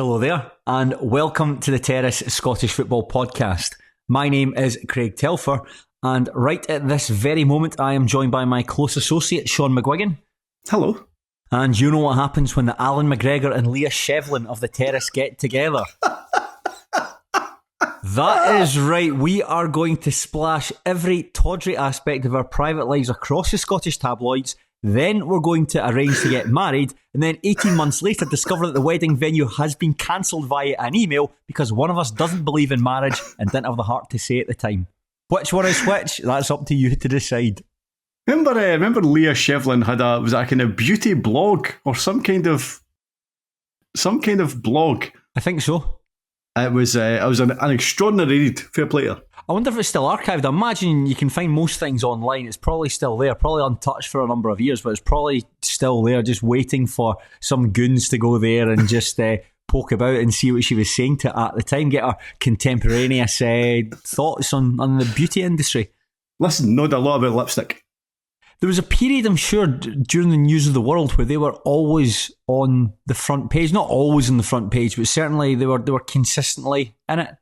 Hello there, and welcome to the Terrace Scottish Football Podcast. My name is Craig Telfer, and right at this very moment I am joined by my close associate, Shaughan McGuigan. Hello. And you know what happens when the Alan McGregor and Leah Shevlin of the Terrace get together. That is right, we are going to splash every tawdry aspect of our private lives across the Scottish tabloids. Then we're going to arrange to get married, and then 18 months later discover that the wedding venue has been cancelled via an email because one of us doesn't believe in marriage and didn't have the heart to say at the time. Which one is which? That's up to you to decide. Remember Leah Shevlin had was that a kind of beauty blog or some kind of blog? I think so. It was an extraordinary read. Fair play to her. I wonder if it's still archived. I imagine you can find most things online. It's probably still there, probably untouched for a number of years, but it's probably still there, just waiting for some goons to go there and just poke about and see what she was saying to at the time, get her contemporaneous thoughts on the beauty industry. Listen, know a lot about lipstick. There was a period, I'm sure, during the News of the World where they were always on the front page. Not always on the front page, but certainly they were consistently in it.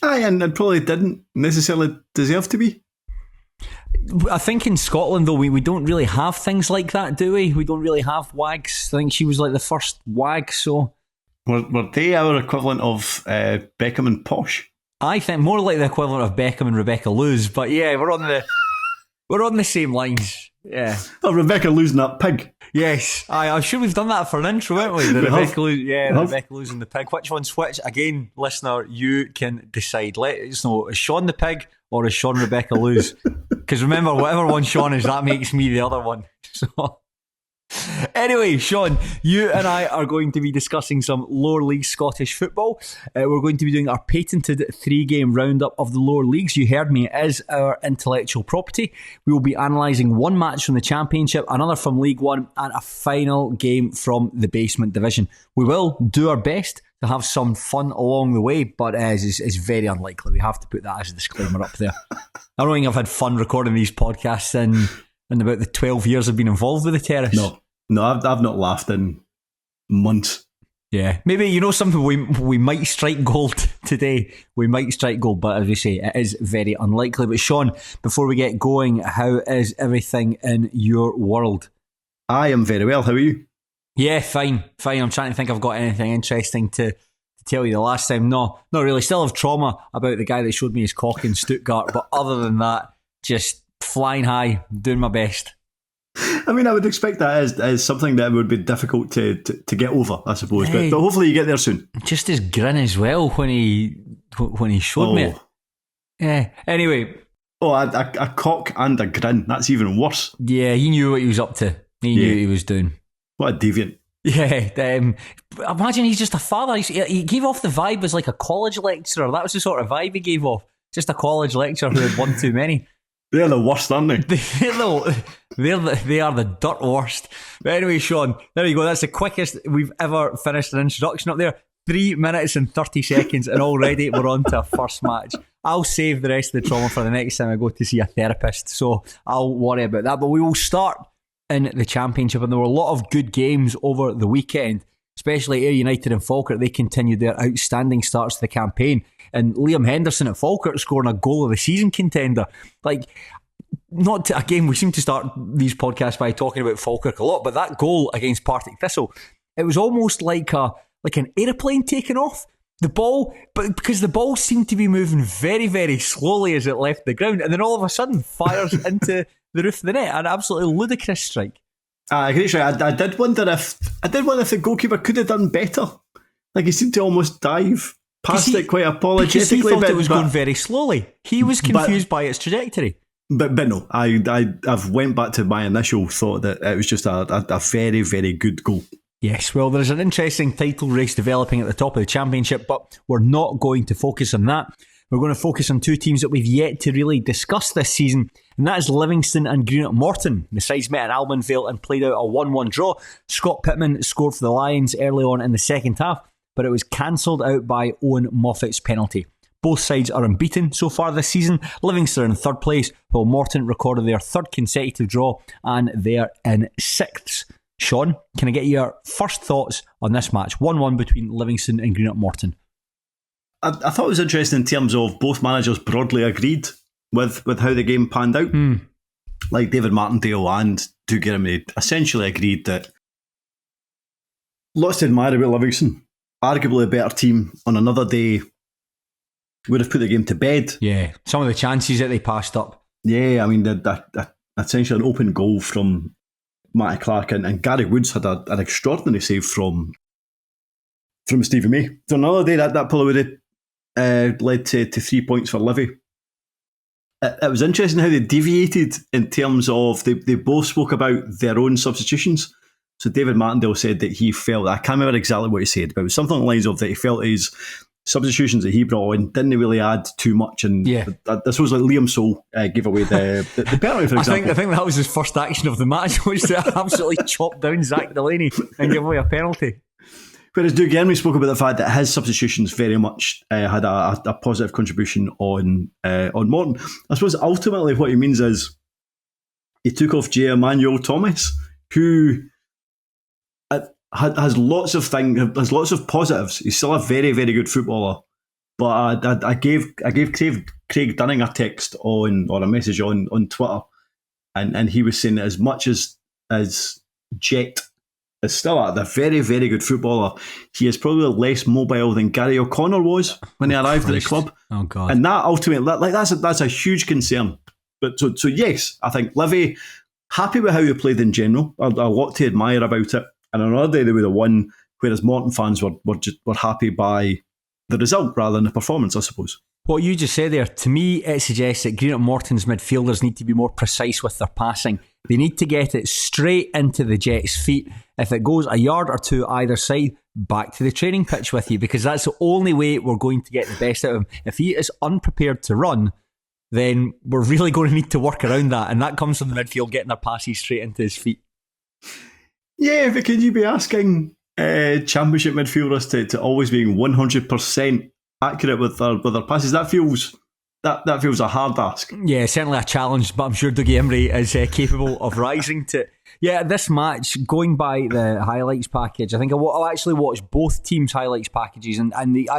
Aye, and probably didn't necessarily deserve to be. I think in Scotland, though, we don't really have things like that, do we? We don't really have wags. I think she was like the first wag, so... Were they our equivalent of Beckham and Posh? I think more like the equivalent of Beckham and Rebecca Lewis, but yeah, we're on the same lines. Yeah. Oh, Rebecca losing that pig. Yes. I'm sure we've done that for an intro, haven't we? The Rebecca losing the pig. Which one's which? Again, listener, you can decide. Let us know, is Shaughan the pig or is Shaughan Rebecca lose? Because remember, whatever one Shaughan is, that makes me the other one. So... Anyway, Shaughan, you and I are going to be discussing some lower league Scottish football. We're going to be doing our patented 3-game roundup of the lower leagues. You heard me, it is our intellectual property. We will be analysing one match from the Championship, another from League One, and a final game from the Basement Division. We will do our best to have some fun along the way, but it's very unlikely. We have to put that as a disclaimer up there. I don't think I've had fun recording these podcasts in about the 12 years I've been involved with the Terrace. No, I've not laughed in months. Yeah, maybe, something, we might strike gold today. We might strike gold, but as we say, it is very unlikely. But Shaughan, before we get going, how is everything in your world? I am very well, how are you? Yeah, fine. I'm trying to think I've got anything interesting to tell you. The last time, no, not really. Still have trauma about the guy that showed me his cock in Stuttgart, but other than that, just flying high, doing my best. I mean, I would expect that as something that would be difficult to get over, I suppose. But hopefully you get there soon. Just his grin as well when he showed me it. Yeah. Anyway. Oh, a cock and a grin. That's even worse. Yeah, he knew what he was up to. He knew what he was doing. What a deviant. Yeah. Imagine he's just a father. He gave off the vibe as like a college lecturer. That was the sort of vibe he gave off. Just a college lecturer who had one too many. They're the worst, aren't they? They are the dirt worst. But anyway, Shaughan, there you go. That's the quickest we've ever finished an introduction up there. 3 minutes and 30 seconds, and already we're on to our first match. I'll save the rest of the trauma for the next time I go to see a therapist, so I'll worry about that. But we will start in the Championship, and there were a lot of good games over the weekend, especially Ayr United and Falkirk. They continued their outstanding starts to the campaign. And Liam Henderson at Falkirk scoring a goal of the season contender. Again, we seem to start these podcasts by talking about Falkirk a lot, but that goal against Partick Thistle, it was almost like an aeroplane taking off. The ball, but because the ball seemed to be moving very, very slowly as it left the ground, and then all of a sudden fires into the roof of the net. An absolutely ludicrous strike. I agree. I did wonder if the goalkeeper could have done better. Like, he seemed to almost dive past it quite apologetically. Because he thought it was going very slowly. He was confused by its trajectory. But no, I've went back to my initial thought that it was just a very, very good goal. Yes, well, there's an interesting title race developing at the top of the Championship, but we're not going to focus on that. We're going to focus on two teams that we've yet to really discuss this season, and that is Livingston and Greenock Morton. The sides met in Albion and played out a 1-1 draw. Scott Pittman scored for the Lions early on in the second half, but it was cancelled out by Owen Moffat's penalty. Both sides are unbeaten so far this season. Livingston are in third place, while Morton recorded their third consecutive draw, and they're in sixth. Shaughan, can I get your first thoughts on this match. 1-1 between Livingston and Greenock Morton. I thought it was interesting in terms of both managers broadly agreed with how the game panned out. Like David Martindale and Dougie Imrie essentially agreed that lots to admire about Livingston. Arguably a better team on another day would have put the game to bed. Yeah, some of the chances that they passed up. Yeah, I mean, essentially an open goal from Matty Clark and Gary Woods had an extraordinary save from Stevie May. So another day that probably would have led to 3 points for Livi. It was interesting how they deviated in terms of they both spoke about their own substitutions. So David Martindale said that he felt, I can't remember exactly what he said, but it was something along the lines of that he felt his substitutions that he brought in didn't really add too much. And this was like Liam Soule gave away the penalty, for example. I think that was his first action of the match, was to absolutely chop down Zach Delaney and give away a penalty. Whereas Dougie Imrie spoke about the fact that his substitutions very much had a positive contribution on Morton. I suppose ultimately what he means is he took off J. Emmanuel Thomas, who has lots of positives. He's still a very, very good footballer. But I gave Craig Dunning a text or a message on Twitter, and he was saying that as much as Jet is still a very, very good footballer, he is probably less mobile than Gary O'Connor was when he arrived at the club. Oh God! And that ultimately, that's a huge concern. But so yes, I think Livi happy with how he played in general. A lot to admire about it. And another day they would have won, whereas Morton fans were happy by the result rather than the performance, I suppose. What you just said there, to me, it suggests that Greenock Morton's midfielders need to be more precise with their passing. They need to get it straight into the Jets' feet. If it goes a yard or two either side, back to the training pitch with you, because that's the only way we're going to get the best out of him. If he is unprepared to run, then we're really going to need to work around that. And that comes from the midfield getting their passes straight into his feet. Yeah, but could you be asking Championship midfielders to always being 100% accurate with their passes? That feels a hard ask. Yeah, certainly a challenge, but I'm sure Dougie Imrie is capable of rising to it. Yeah, this match, going by the highlights package, I think I'll actually watch both teams' highlights packages, and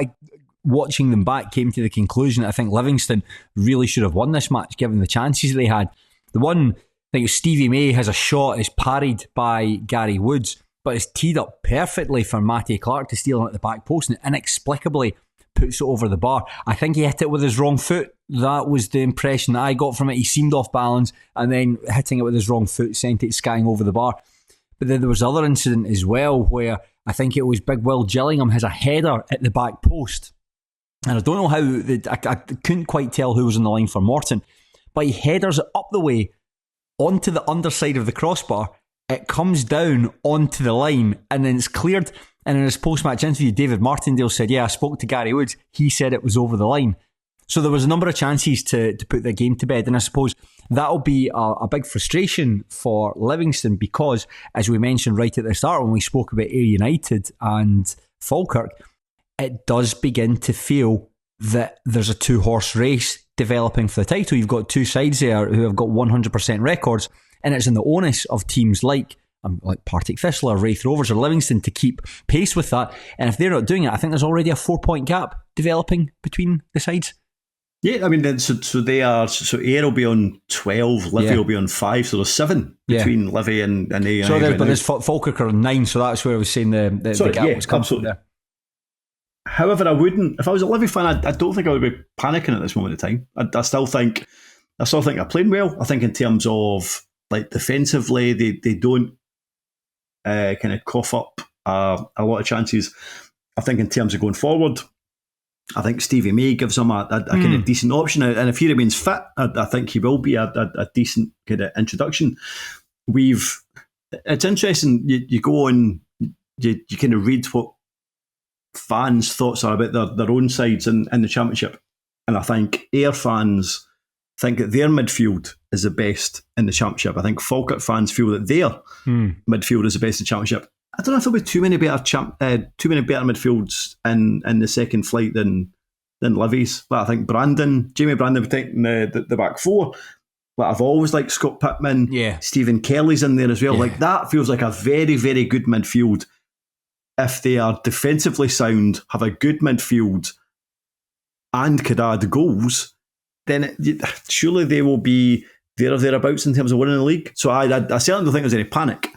watching them back came to the conclusion that I think Livingston really should have won this match given the chances they had. The one, I think Stevie May has a shot, is parried by Gary Woods, but it's teed up perfectly for Matty Clark to steal at the back post and inexplicably puts it over the bar. I think he hit it with his wrong foot. That was the impression that I got from it. He seemed off balance, and then hitting it with his wrong foot sent it skying over the bar. But then there was another incident as well where I think it was Big Will Gillingham has a header at the back post. And I don't know how, I couldn't quite tell who was on the line for Morton, but he headers it up the way onto the underside of the crossbar. It comes down onto the line and then it's cleared. And in his post-match interview, David Martindale said, I spoke to Gary Woods. He said it was over the line. So there was a number of chances to put the game to bed. And I suppose that'll be a big frustration for Livingston because, as we mentioned right at the start when we spoke about Ayr United and Falkirk, it does begin to feel that there's a two-horse race developing for the title. You've got two sides there who have got 100% records, and it's in the onus of teams like Partick Thistle or Wraith Rovers or Livingston to keep pace with that. And if they're not doing it, I think there's already a 4-point gap developing between the sides. Yeah, I mean, so Ayr will be on 12, Livi will be on 5, so there's 7 between Livi and Ayr. So there's Falkirk are on 9, so that's where I was saying the gap was coming from there. However, I wouldn't. If I was a Livi fan, I don't think I would be panicking at this moment in time. I still think they're playing well. I think in terms of defensively, they don't kind of cough up a lot of chances. I think in terms of going forward, I think Stevie May gives them a kind of decent option, and if he remains fit, I think he will be a decent kind of introduction. It's interesting. You go on, you kind of read what fans' thoughts are about their own sides in the Championship. And I think Ayr fans think that their midfield is the best in the Championship. I think Falkirk fans feel that their midfield is the best in the Championship. I don't know if there'll be too many better midfields in the second flight than Livi's. But I think Jamie Brandon protecting the back four. But I've always liked Scott Pittman. Yeah. Stephen Kelly's in there as well. Yeah. That feels like a very, very good midfield. if they are defensively sound, have a good midfield, and could add goals, then surely they will be there or thereabouts in terms of winning the league. So I certainly don't think there's any panic.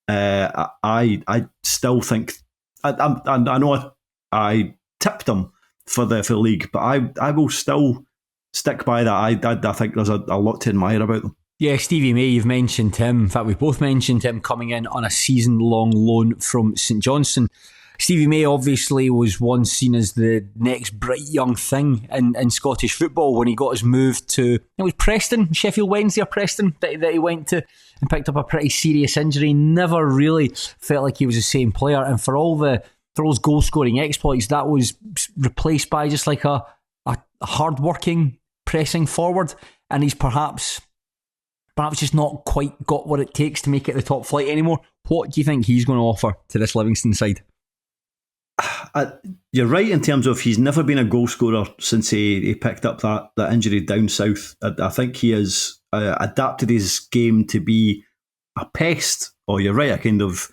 I still think I know I tipped them for the league, but I will still stick by that. I think there's a lot to admire about them. Yeah, Stevie May, you've mentioned him. In fact, we both mentioned him coming in on a season-long loan from St Johnstone. Stevie May obviously was once seen as the next bright young thing in Scottish football when he got his move to, it was Preston, Sheffield Wednesday or Preston that he went to and picked up a pretty serious injury. Never really felt like he was the same player, and for all those goal-scoring exploits, that was replaced by just like a hard-working pressing forward, and he's perhaps just not quite got what it takes to make it the top flight anymore. What do you think he's going to offer to this Livingston side? You're right in terms of he's never been a goal scorer since he picked up that injury down south. I think he has adapted his game to be a pest, or you're right, a kind of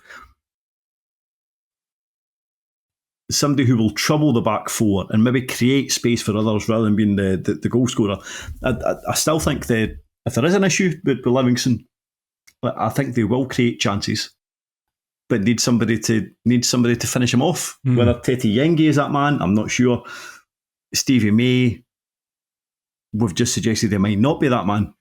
somebody who will trouble the back four and maybe create space for others rather than being the goal scorer. I still think that if there is an issue with Livingston, I think they will create chances, but need somebody to finish him off. Whether Tete Yengi is that man, I'm not sure. Stevie May, we've just suggested they might not be that man.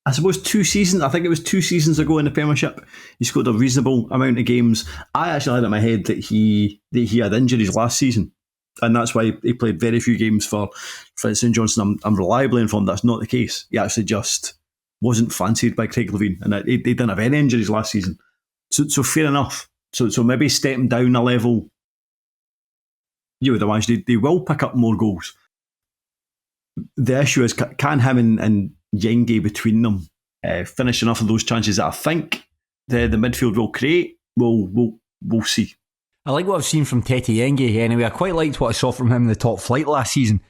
I suppose I think it was 2 seasons ago in the Premiership, he scored a reasonable amount of games. I actually had in my head that he had injuries last season, and that's why he played very few games for St Johnstone. I'm reliably informed that's not the case. He actually just wasn't fancied by Craig Levein, and he didn't have any injuries last season. So fair enough. So maybe stepping down a level, you would imagine they will pick up more goals. The issue is, can him and Yengi between them finish enough of those chances that I think the midfield will create? We'll see. I like what I've seen from Tete Yengi anyway. I quite liked what I saw from him in the top flight last season.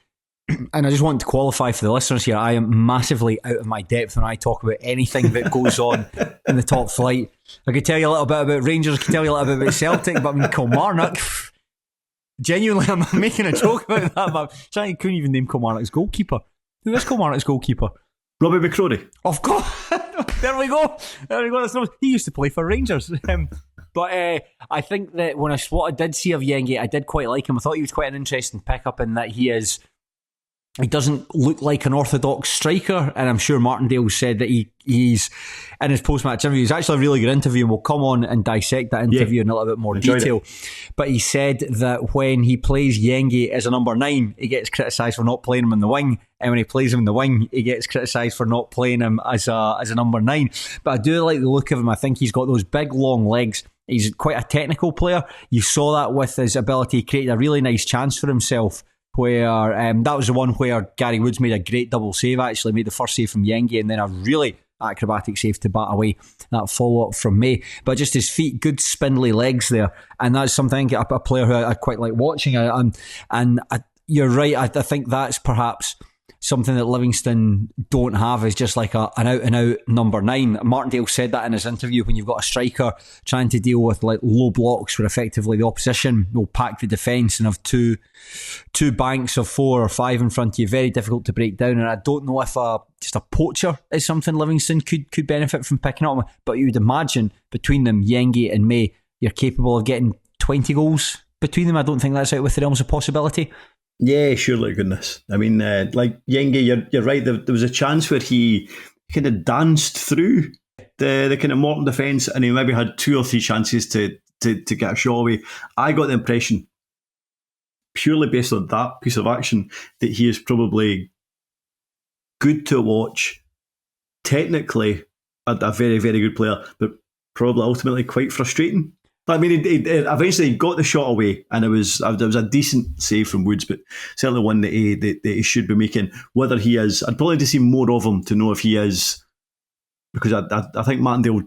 And I just want to qualify for the listeners here, I am massively out of my depth when I talk about anything that goes on in the top flight. I could tell you a little bit about Rangers, I could tell you a little bit about Celtic, but I mean, Kilmarnock, genuinely, I'm making a joke about that, but I couldn't even name Kilmarnock's goalkeeper. Who is Kilmarnock's goalkeeper? Robbie McCrory. Of course. There we go. He used to play for Rangers. But I think that what I did see of Yengi, I did quite like him. I thought he was quite an interesting pickup in that he doesn't look like an orthodox striker, and I'm sure Martindale said that he's in his post-match interview. It's actually a really good interview, and we'll come on and dissect that interview in a little bit more detail. But he said that when he plays Yengi as a number 9, he gets criticised for not playing him in the wing, and when he plays him in the wing, he gets criticised for not playing him as a number 9. But I do like the look of him. I think he's got those big long legs. He's quite a technical player. You saw that with his ability to create a really nice chance for himself, where that was the one where Gary Woods made a great double save, actually made the first save from Yengi and then a really acrobatic save to bat away that follow-up from May. But just his feet, good spindly legs there, and that's something, a player who I quite like watching. You're right, I think that's perhaps something that Livingston don't have, is just like an out-and-out number 9. Martindale said that in his interview. When you've got a striker trying to deal with like low blocks where effectively the opposition will pack the defence and have two banks of 4 or 5 in front of you, very difficult to break down. And I don't know if just a poacher is something Livingston could benefit from picking up. But you would imagine between them, Yengi and May, you're capable of getting 20 goals between them. I don't think that's out with the realms of possibility. Yeah, surely, goodness. I mean, like Yengi, you're right. There was a chance where he kind of danced through the kind of Morton defence, and he maybe had 2 or 3 chances to get a shot away. I got the impression, purely based on that piece of action, that he is probably good to watch, technically a very, very good player, but probably ultimately quite frustrating. I mean, he eventually got the shot away, and there was a decent save from Woods, but certainly one that he should be making. Whether he is, I'd probably need to see more of him to know if he is, because I think Martindale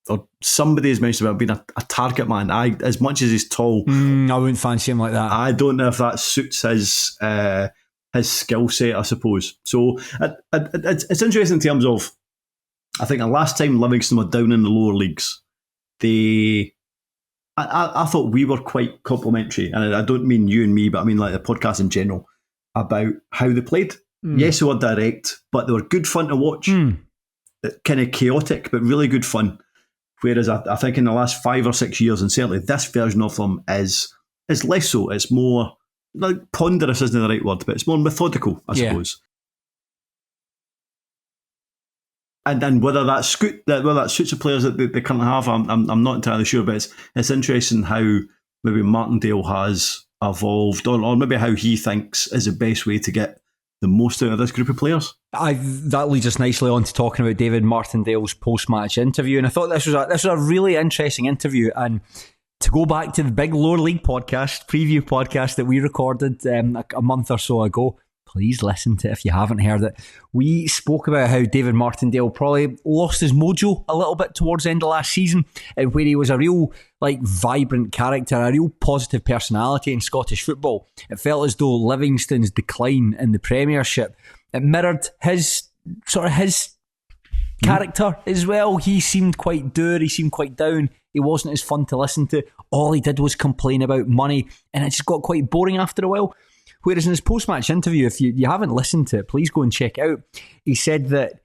or somebody has mentioned about being a target man. As much as he's tall, I wouldn't fancy him like that. I don't know if that suits his skill set, I suppose. So it's interesting in terms of, I think the last time Livingston were down in the lower leagues, they I thought we were quite complimentary, and I don't mean you and me, but I mean like the podcast in general, about how they played. Yes, they were direct, but they were good fun to watch. Kind of chaotic, but really good fun. Whereas I think in the last 5 or 6 years, and certainly this version of them is less so. It's more, like, ponderous isn't the right word, but it's more methodical, I suppose. And whether that suits the players that they currently have, I'm not entirely sure. But it's interesting how maybe Martindale has evolved, or maybe how he thinks is the best way to get the most out of this group of players. That leads us nicely on to talking about David Martindale's post-match interview, and I thought this was a really interesting interview. And to go back to the big lower league preview podcast that we recorded a month or so ago, please listen to it if you haven't heard it. We spoke about how David Martindale probably lost his mojo a little bit towards the end of last season, where he was a real vibrant character, a real positive personality in Scottish football. It felt as though Livingston's decline in the Premiership, it mirrored his character as well. He seemed quite dour, he seemed quite down, he wasn't as fun to listen to. All he did was complain about money, and it just got quite boring after a while. Whereas in his post-match interview, if you haven't listened to it, please go and check it out. He said that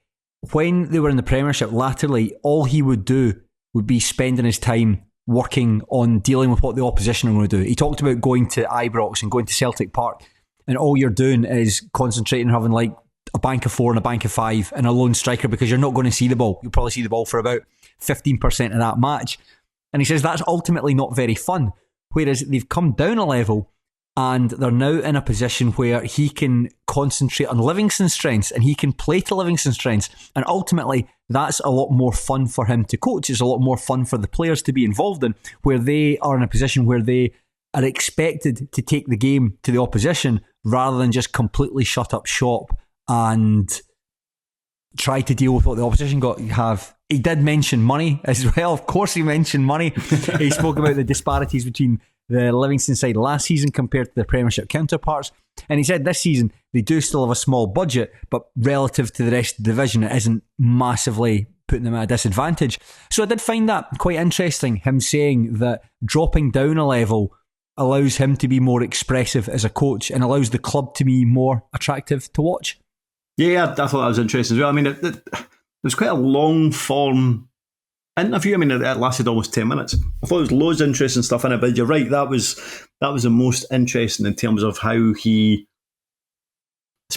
when they were in the Premiership latterly, all he would do would be spending his time working on dealing with what the opposition are going to do. He talked about going to Ibrox and going to Celtic Park, and all you're doing is concentrating on having a bank of 4 and a bank of 5 and a lone striker, because you're not going to see the ball. You'll probably see the ball for about 15% of that match. And he says that's ultimately not very fun. Whereas they've come down a level, and they're now in a position where he can concentrate on Livingston's strengths and he can play to Livingston's strengths. And ultimately, that's a lot more fun for him to coach. It's a lot more fun for the players to be involved in, where they are in a position where they are expected to take the game to the opposition rather than just completely shut up shop and try to deal with what the opposition have. He did mention money as well. Of course he mentioned money. He spoke about the disparities between the Livingston side last season compared to the Premiership counterparts. And he said this season they do still have a small budget, but relative to the rest of the division, it isn't massively putting them at a disadvantage. So I did find that quite interesting, him saying that dropping down a level allows him to be more expressive as a coach and allows the club to be more attractive to watch. Yeah, I thought that was interesting as well. I mean, it was quite a long form interview. I mean, it lasted almost 10 minutes. I thought there was loads of interesting stuff in it, but you're right, that was the most interesting in terms of how he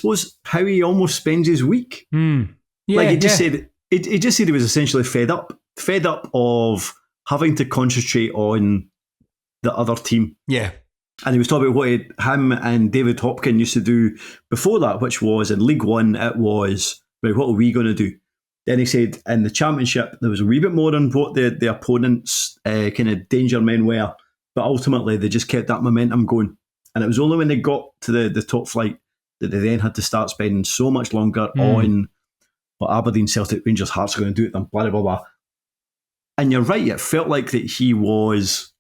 almost spends his week. Yeah, he just said he was essentially fed up of having to concentrate on the other team. Yeah. And he was talking about what him and David Hopkin used to do before that, which was in League One, it was, right, what are we going to do? Then he said in the Championship, there was a wee bit more on what the opponents' kind of danger men were, but ultimately they just kept that momentum going. And it was only when they got to the top flight that they then had to start spending so much longer on what Aberdeen, Celtic, Rangers, Hearts are going to do to them, blah, blah, blah. And you're right, it felt like that he was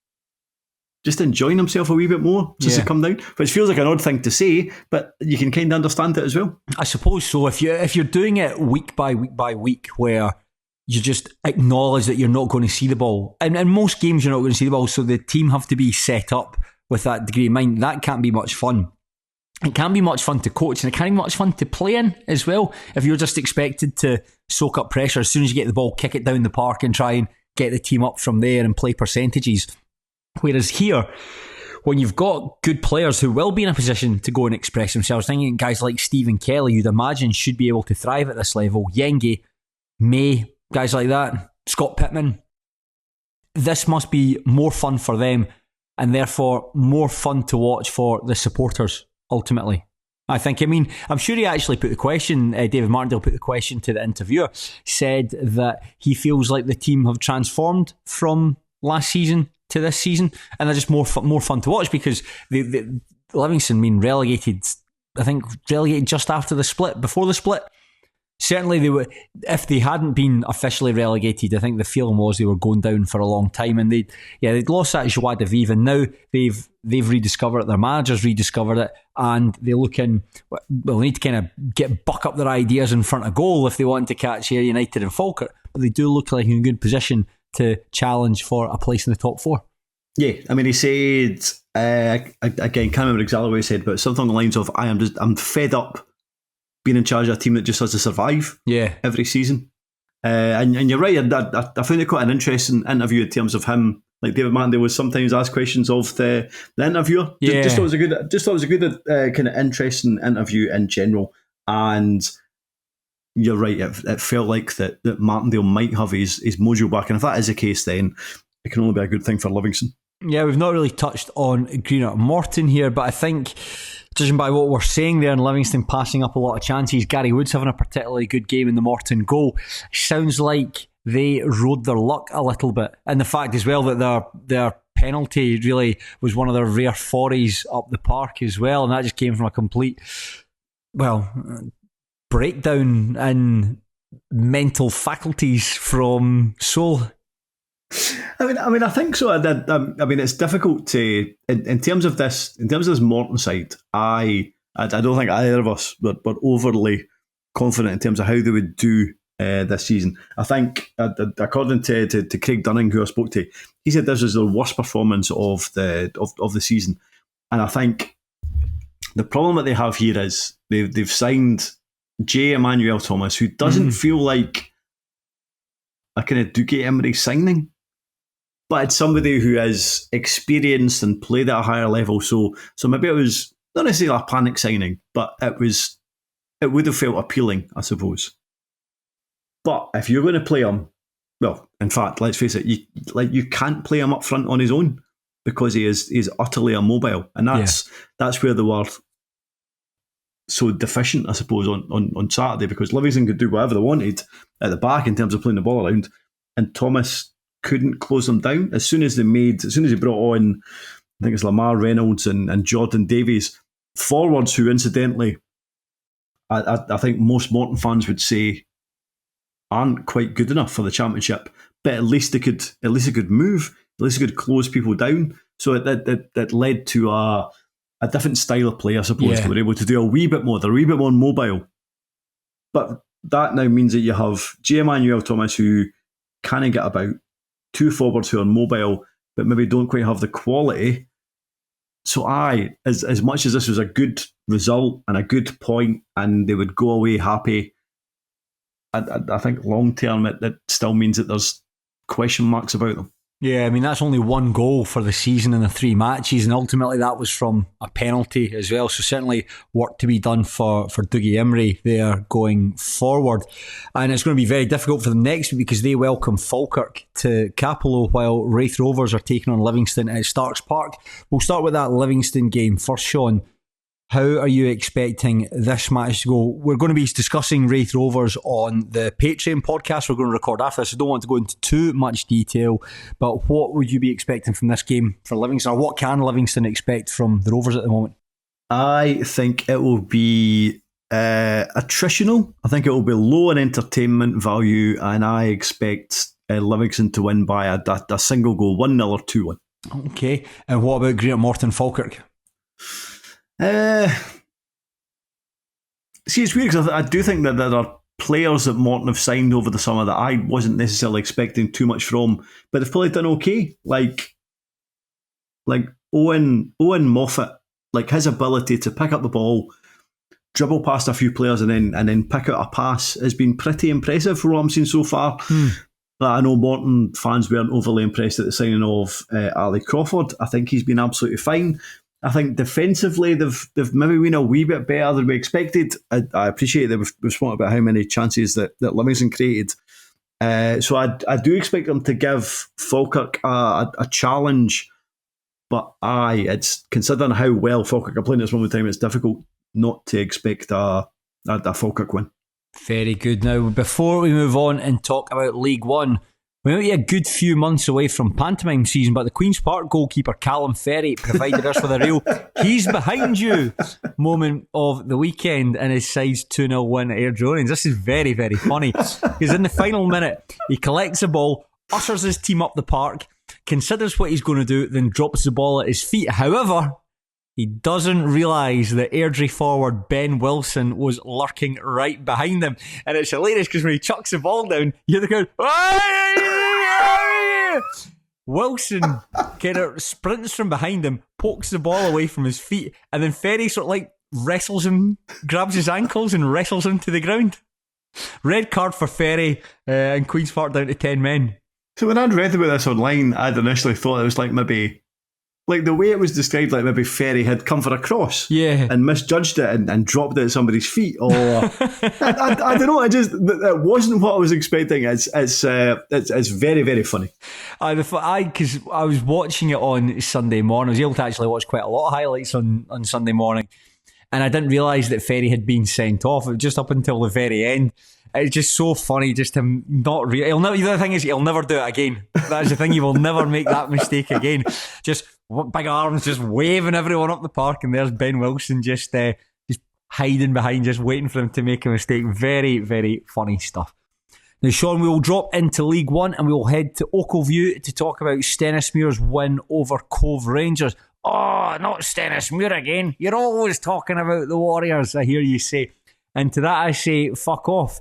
just enjoying himself a wee bit more just to come down, which feels like an odd thing to say, but you can kind of understand it as well. I suppose so. If you're doing it week by week by week, where you just acknowledge that you're not going to see the ball, and in most games you're not going to see the ball, so the team have to be set up with that degree in mind, that can't be much fun. It can be much fun to coach, and it can be much fun to play in as well. If you're just expected to soak up pressure, as soon as you get the ball, kick it down the park and try and get the team up from there and play percentages. Whereas here, when you've got good players who will be in a position to go and express themselves, thinking guys like Stephen Kelly, you'd imagine should be able to thrive at this level, Yenge, May, guys like that, Scott Pittman, this must be more fun for them and therefore more fun to watch for the supporters, ultimately. I think, I'm sure he actually put the question, David Martindale put the question to the interviewer, said that he feels like the team have transformed from last season to this season, and they're just more fun to watch, because the Livingston relegated just after the split. Before the split, certainly they were. If they hadn't been officially relegated, I think the feeling was they were going down for a long time, and they'd lost that joie de vivre, and now they've rediscovered it. Their managers rediscovered it, and they're looking. Well, they need to kind of buck up their ideas in front of goal if they want to catch Ayr United and Falkirk, but they do look like in a good position to challenge for a place in the top 4. Yeah, I mean, he said, again, can't remember exactly what he said, but something along the lines of, I'm fed up being in charge of a team that just has to survive every season. And you're right, I found it quite an interesting interview in terms of him. Like David Martindale was sometimes asked questions of the interviewer. Yeah. Just thought it was a good kind of interesting interview in general. And you're right, it felt like that Martindale might have his mojo back. And if that is the case, then it can only be a good thing for Livingston. Yeah, we've not really touched on Greenock Morton here, but I think, judging by what we're saying there, and Livingston passing up a lot of chances, Gary Woods having a particularly good game in the Morton goal, sounds like they rode their luck a little bit. And the fact as well that their penalty really was one of their rare forays up the park as well, and that just came from a complete, breakdown in mental faculties from Seoul. I mean, I think so. I mean, it's difficult to in terms of this Morton side. I don't think either of us were overly confident in terms of how they would do this season. I think, according to Craig Dunning, who I spoke to, he said this was the worst performance of the season. And I think the problem that they have here is they've signed J. Emmanuel Thomas, who doesn't feel like a kind of Dougie Emery signing. But it's somebody who is experienced and played at a higher level. So maybe it was not necessarily a panic signing, but it would have felt appealing, I suppose. But if you're going to play him, well, in fact, let's face it, you can't play him up front on his own because he's utterly immobile, and that's where they were so deficient, I suppose, on Saturday, because Livingston could do whatever they wanted at the back in terms of playing the ball around, and Thomas couldn't close them down. As soon as he brought on, I think it's Lamar Reynolds and Jordan Davies, forwards who, incidentally, I think most Morton fans would say aren't quite good enough for the championship, but at least they could move, at least they could close people down. So that led to a different style of play, I suppose. They were able to do a wee bit more. They're a wee bit more mobile. But that now means that you have J. Emmanuel Thomas, who can't get about, two forwards who are mobile but maybe don't quite have the quality. So as much as this was a good result and a good point and they would go away happy, I think long term it still means that there's question marks about them. Yeah, I mean, that's only one goal for the season in the 3 matches, and ultimately that was from a penalty as well. So certainly work to be done for Dougie Emery there going forward. And it's going to be very difficult for them next week because they welcome Falkirk to Capello while Wraith Rovers are taking on Livingston at Starks Park. We'll start with that Livingston game first, Shaughan. How are you expecting this match to go? We're going to be discussing Wraith Rovers on the Patreon podcast we're going to record after this. I don't want to go into too much detail, but what would you be expecting from this game for Livingston? Or what can Livingston expect from the Rovers at the moment? I think it will be attritional. I think it will be low in entertainment value, and I expect Livingston to win by a single goal, 1-0 or 2-1. Okay, and what about Greenock Morton Falkirk? See, it's weird because I do think that there are players that Morton have signed over the summer that I wasn't necessarily expecting too much from, but they've probably done okay. Like Owen Moffat, like his ability to pick up the ball, dribble past a few players and then pick out a pass has been pretty impressive for what I'm seeing so far. But I know Morton fans weren't overly impressed at the signing of Ali Crawford. I think he's been absolutely fine. I think defensively they've maybe been a wee bit better than we expected. I appreciate that we've spoken about how many chances that Livingston created. So I do expect them to give Falkirk a challenge, but it's considering how well Falkirk are playing at this moment in time, it's difficult not to expect a Falkirk win. Very good. Now, before we move on and talk about League One, we're only a good few months away from pantomime season, but the Queen's Park goalkeeper Callum Ferry provided us with a real "he's behind you" moment of the weekend in his side's 2-0 win at Air Dronings. This is very, very funny because in the final minute he collects the ball, ushers his team up the park, considers what he's going to do, then drops the ball at his feet. However, he doesn't realise that Airdrie forward Ben Wilson was lurking right behind him. And it's hilarious because when he chucks the ball down, you hear the crowd, Wilson kind of sprints from behind him, pokes the ball away from his feet, and then Ferry sort of like wrestles him, grabs his ankles and wrestles him to the ground. Red card for Ferry, and Queen's Park down to 10 men. So when I'd read about this online, I'd initially thought it was like maybe, like the way it was described, like maybe Ferry had come for a cross, and misjudged it and dropped it at somebody's feet, or I don't know. It wasn't what I was expecting. It's very, very funny. Because I was watching it on Sunday morning. I was able to actually watch quite a lot of highlights on Sunday morning, and I didn't realise that Ferry had been sent off. It was just up until the very end. It's just so funny, just him not really. The thing is, he'll never do it again. That's the thing, he will never make that mistake again. Just big arms, just waving everyone up the park, and there's Ben Wilson just hiding behind, just waiting for him to make a mistake. Very, very funny stuff. Now, Shaughan, we will drop into League One and we will head to Oakview to talk about Stennismuir's win over Cove Rangers. Oh, not Stennismuir again. You're always talking about the Warriors, I hear you say. And to that I say, fuck off.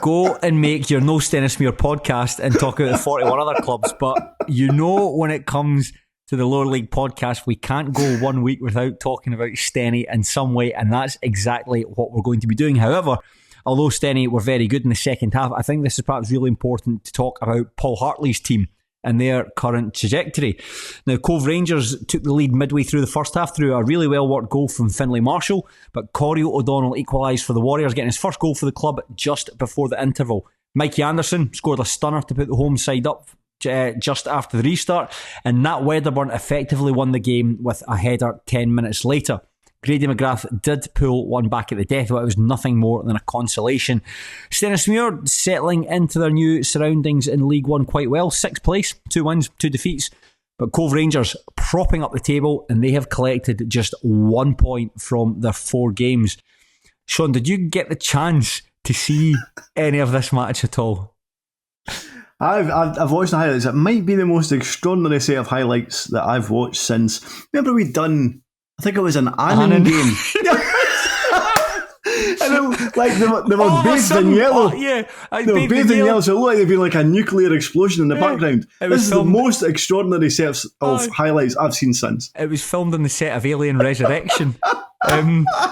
Go and make your No Stennismuir podcast and talk about the 41 other clubs. But when it comes to the lower league podcast, we can't go 1 week without talking about Stenny in some way, and that's exactly what we're going to be doing. However, although Stenny were very good in the second half, I think this is perhaps really important to talk about Paul Hartley's team and their current trajectory. Now, Cove Rangers took the lead midway through the first half through a really well-worked goal from Finlay Marshall, but Corey O'Donnell equalised for the Warriors, getting his first goal for the club just before the interval. Mikey Anderson scored a stunner to put the home side up just after the restart, and Nat Wedderburn effectively won the game with a header 10 minutes later. Grady McGrath did pull one back at the death, but it was nothing more than a consolation. Stennismuir settling into their new surroundings in League One quite well. 6th place, 2 wins, 2 defeats. But Cove Rangers propping up the table, and they have collected just 1 point from their 4 games. Shaughan, did you get the chance to see any of this match at all? I've watched the highlights. It might be the most extraordinary set of highlights that I've watched since. Remember we'd done, I think it was an Annan game. And they were bathed in yellow. They were bathed in yellow, so it looked like there'd been like a nuclear explosion in the background. This is the most extraordinary set of highlights I've seen since. It was filmed on the set of Alien Resurrection.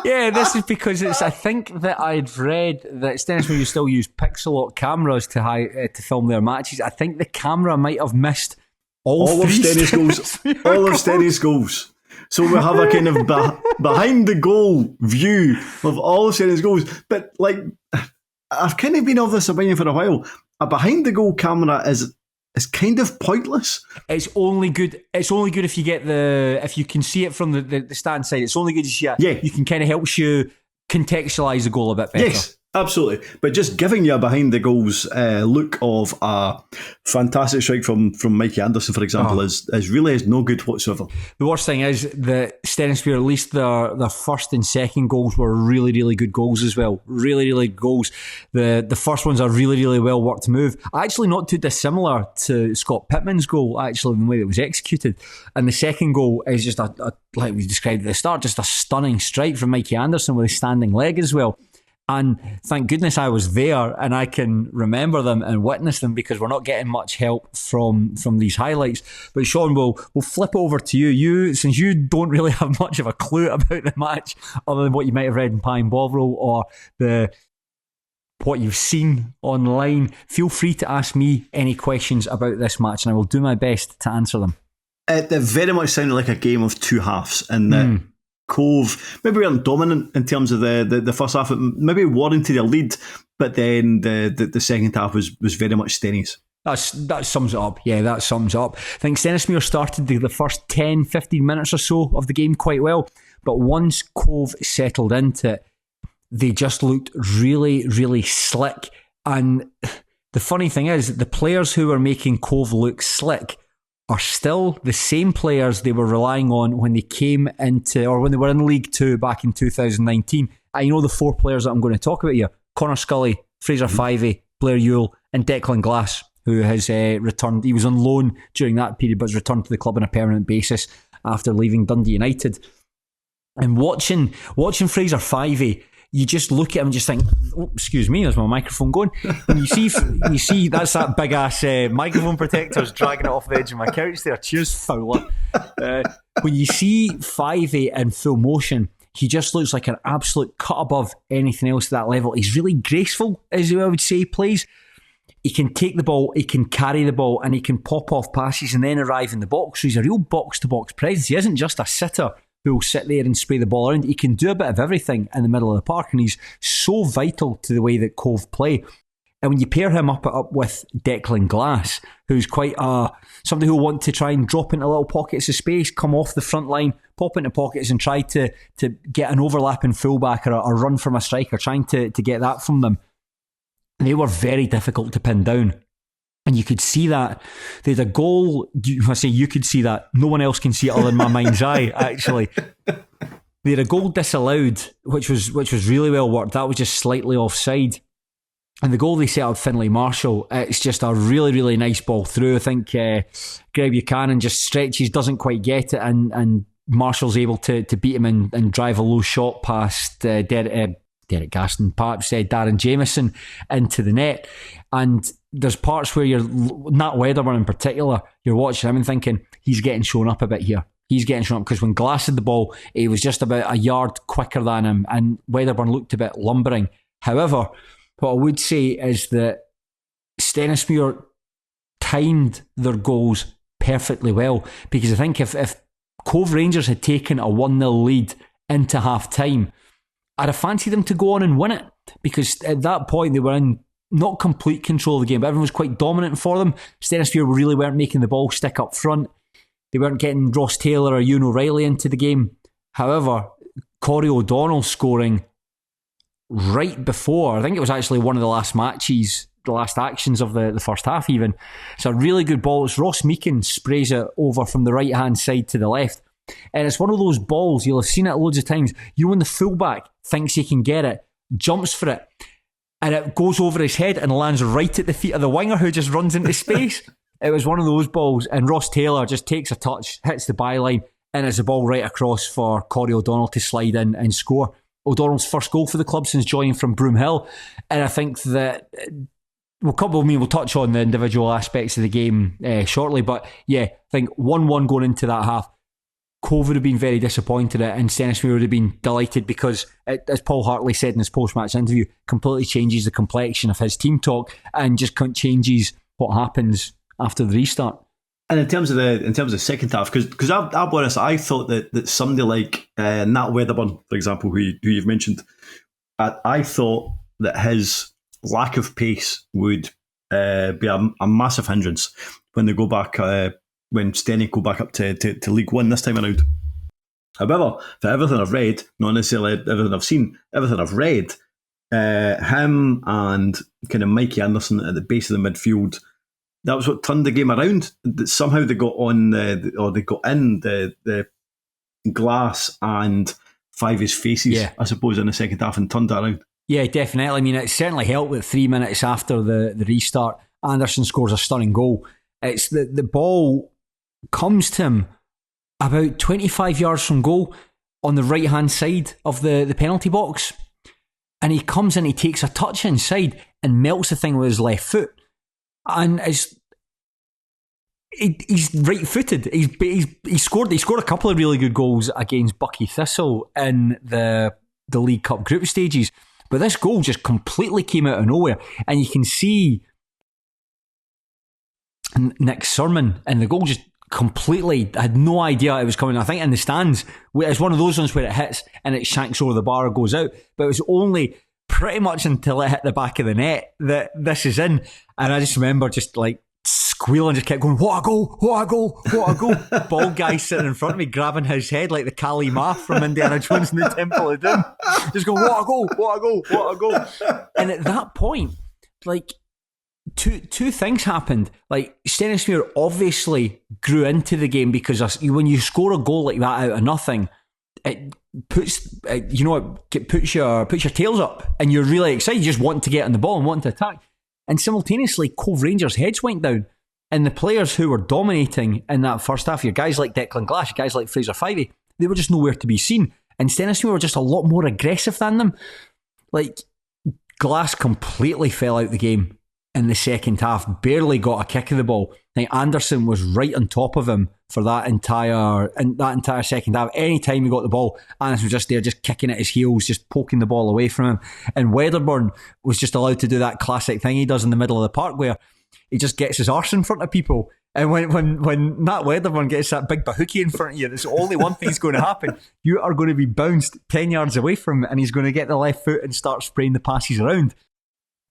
This is because I think that I'd read that Stennismuir still use Pixel cameras to film their matches. I think the camera might have missed all of Stenny's goals. All of Stenny's goals. So we have a kind of behind the goal view of all of Stenny's goals. But like, I've kind of been of this opinion for a while. A behind the goal camera is kind of pointless. It's only good if you get if you can see it from the stand side. It's only good if you can kind of helps you contextualise the goal a bit better. Yes, absolutely. But just giving you a behind the goals look of a fantastic strike from Mikey Anderson, for example, is really no good whatsoever. The worst thing is that Stennismuir, at least their first and second goals were really, really good goals as well. Really, really good goals. The first one's a really, really well worked move. Actually not too dissimilar to Scott Pittman's goal, actually, in the way it was executed. And the second goal is just like we described at the start, just a stunning strike from Mikey Anderson with a standing leg as well. And thank goodness I was there and I can remember them and witness them, because we're not getting much help from these highlights. But Shaughan, we'll flip over to you. Since you don't really have much of a clue about the match other than what you might have read in Pine Bovril or what you've seen online, feel free to ask me any questions about this match and I will do my best to answer them. It very much sounded like a game of two halves, and that Cove maybe weren't dominant in terms of the first half. It maybe warranted a lead, but then the second half was very much Stenny's. That sums it up. Yeah, that sums up. I think Stennismuir started the first 10-15 minutes or so of the game quite well, but once Cove settled into it, they just looked really, really slick. And the funny thing is, the players who were making Cove look slick are still the same players they were relying on when they came into, or when they were in League Two back in 2019. And you know the 4 players that I'm going to talk about here: Connor Scully, Fraser Fivey, Blair Ewell, and Declan Glass, who has returned. He was on loan during that period, but has returned to the club on a permanent basis after leaving Dundee United. And watching Fraser Fivey, you just look at him and just think, oh, excuse me, there's my microphone going. And you see that's that big ass microphone protector's dragging it off the edge of my couch there. Cheers, Fowler. When you see 5'8" in full motion, he just looks like an absolute cut above anything else at that level. He's really graceful, as I would say, he plays. He can take the ball, he can carry the ball, and he can pop off passes and then arrive in the box. So he's a real box-to-box presence. He isn't just a sitter who will sit there and spray the ball around. He can do a bit of everything in the middle of the park, and he's so vital to the way that Cove play. And when you pair him up with Declan Glass, who's quite somebody who will want to try and drop into little pockets of space, come off the front line, pop into pockets and try to get an overlapping fullback or a run from a striker, trying to get that from them. They were very difficult to pin down. And you could see that. They had a goal. I say you could see that. No one else can see it other than my mind's eye, actually. They had a goal disallowed, which was really well worked. That was just slightly offside. And the goal they set up, Finlay Marshall, it's just a really, really nice ball through. I think Craig Buchanan just stretches, doesn't quite get it, and Marshall's able to beat him and drive a low shot past Derek Gaston, perhaps Darren Jameson into the net. And there's parts where Nat Wedderburn in particular, you're watching him and thinking, he's getting shown up a bit here. He's getting shown up because when Glass had the ball, he was just about a yard quicker than him, and Wedderburn looked a bit lumbering. However, what I would say is that Stennismuir timed their goals perfectly well, because I think if Cove Rangers had taken a 1-0 lead into half-time, I'd have fancied them to go on and win it, because at that point they were in not complete control of the game, but everyone was quite dominant for them. Stennismuir really weren't making the ball stick up front. They weren't getting Ross Taylor or Ewan O'Reilly into the game. However, Corey O'Donnell scoring right before, I think it was actually one of the last matches, the last actions of the first half even. It's a really good ball. It's Ross Meakin sprays it over from the right hand side to the left. And it's one of those balls, you'll have seen it loads of times, you know, when the fullback thinks he can get it, jumps for it, and it goes over his head and lands right at the feet of the winger who just runs into space. It was one of those balls, and Ross Taylor just takes a touch, hits the byline, and it's a ball right across for Corey O'Donnell to slide in and score. O'Donnell's first goal for the club since joining from Broomhill. And I think that we'll touch on the individual aspects of the game shortly, but yeah, I think 1-1 going into that half, Cove would have been very disappointed at it, and Stennismuir would have been delighted, because it, as Paul Hartley said in his post-match interview, completely changes the complexion of his team talk and just changes what happens after the restart. And in terms of the second half, because I'll be honest, I thought that somebody like Nat Wedderburn, for example, who you've mentioned, I thought that his lack of pace would be a massive hindrance when they go back, when Stenny go back up to League One this time around. However, for everything I've read, not necessarily everything I've seen, everything I've read, him and kind of Mikey Anderson at the base of the midfield, that was what turned the game around. Somehow they got on, they got in the Glass and Fivey's faces, I suppose, in the second half, and turned that around. Yeah, definitely. I mean, it certainly helped with 3 minutes after the restart. Anderson scores a stunning goal. It's the ball comes to him about 25 yards from goal on the right hand side of the penalty box, and he comes in, he takes a touch inside and melts the thing with his left foot. And he's right-footed. He scored a couple of really good goals against Bucky Thistle in the League Cup group stages, but this goal just completely came out of nowhere, and you can see Nick Surman, and the goal just completely, I had no idea it was coming. I think in the stands, it's one of those ones where it hits and it shanks over the bar or goes out, but it was only pretty much until it hit the back of the net that this is in. And I just remember just like squealing, just kept going, what a goal, what a goal, what a goal. Bald guy sitting in front of me grabbing his head like the Kali Ma from Indiana Jones and the Temple of Doom, just going, what a goal, what a goal, what a goal. And at that point, like, two things happened. Like, Stennismuir obviously grew into the game, because when you score a goal like that out of nothing, it puts your tails up, and you're really excited. You just want to get on the ball and want to attack. And simultaneously, Cove Rangers' heads went down, and the players who were dominating in that first half, your guys like Declan Glass, guys like Fraser Fivey, they were just nowhere to be seen. And Stennismuir were just a lot more aggressive than them. Like, Glass completely fell out the game in the second half, barely got a kick of the ball. I think Anderson was right on top of him for that entire second half. Any time he got the ball, Anderson was just there, just kicking at his heels, just poking the ball away from him. And Wedderburn was just allowed to do that classic thing he does in the middle of the park where he just gets his arse in front of people. And when Nat Wedderburn gets that big bahookie in front of you, there's only one thing's going to happen. You are going to be bounced 10 yards away from him, and he's going to get the left foot and start spraying the passes around.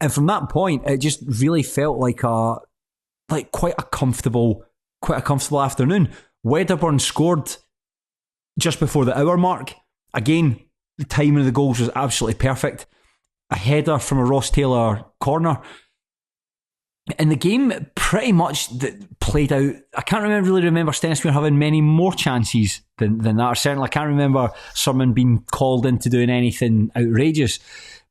And from that point, it just really felt like quite a comfortable afternoon. Wedderburn scored just before the hour mark. Again, the timing of the goals was absolutely perfect. A header from a Ross Taylor corner. And the game pretty much played out. I can't really remember Stennismuir having many more chances than that. Or certainly I can't remember someone being called into doing anything outrageous.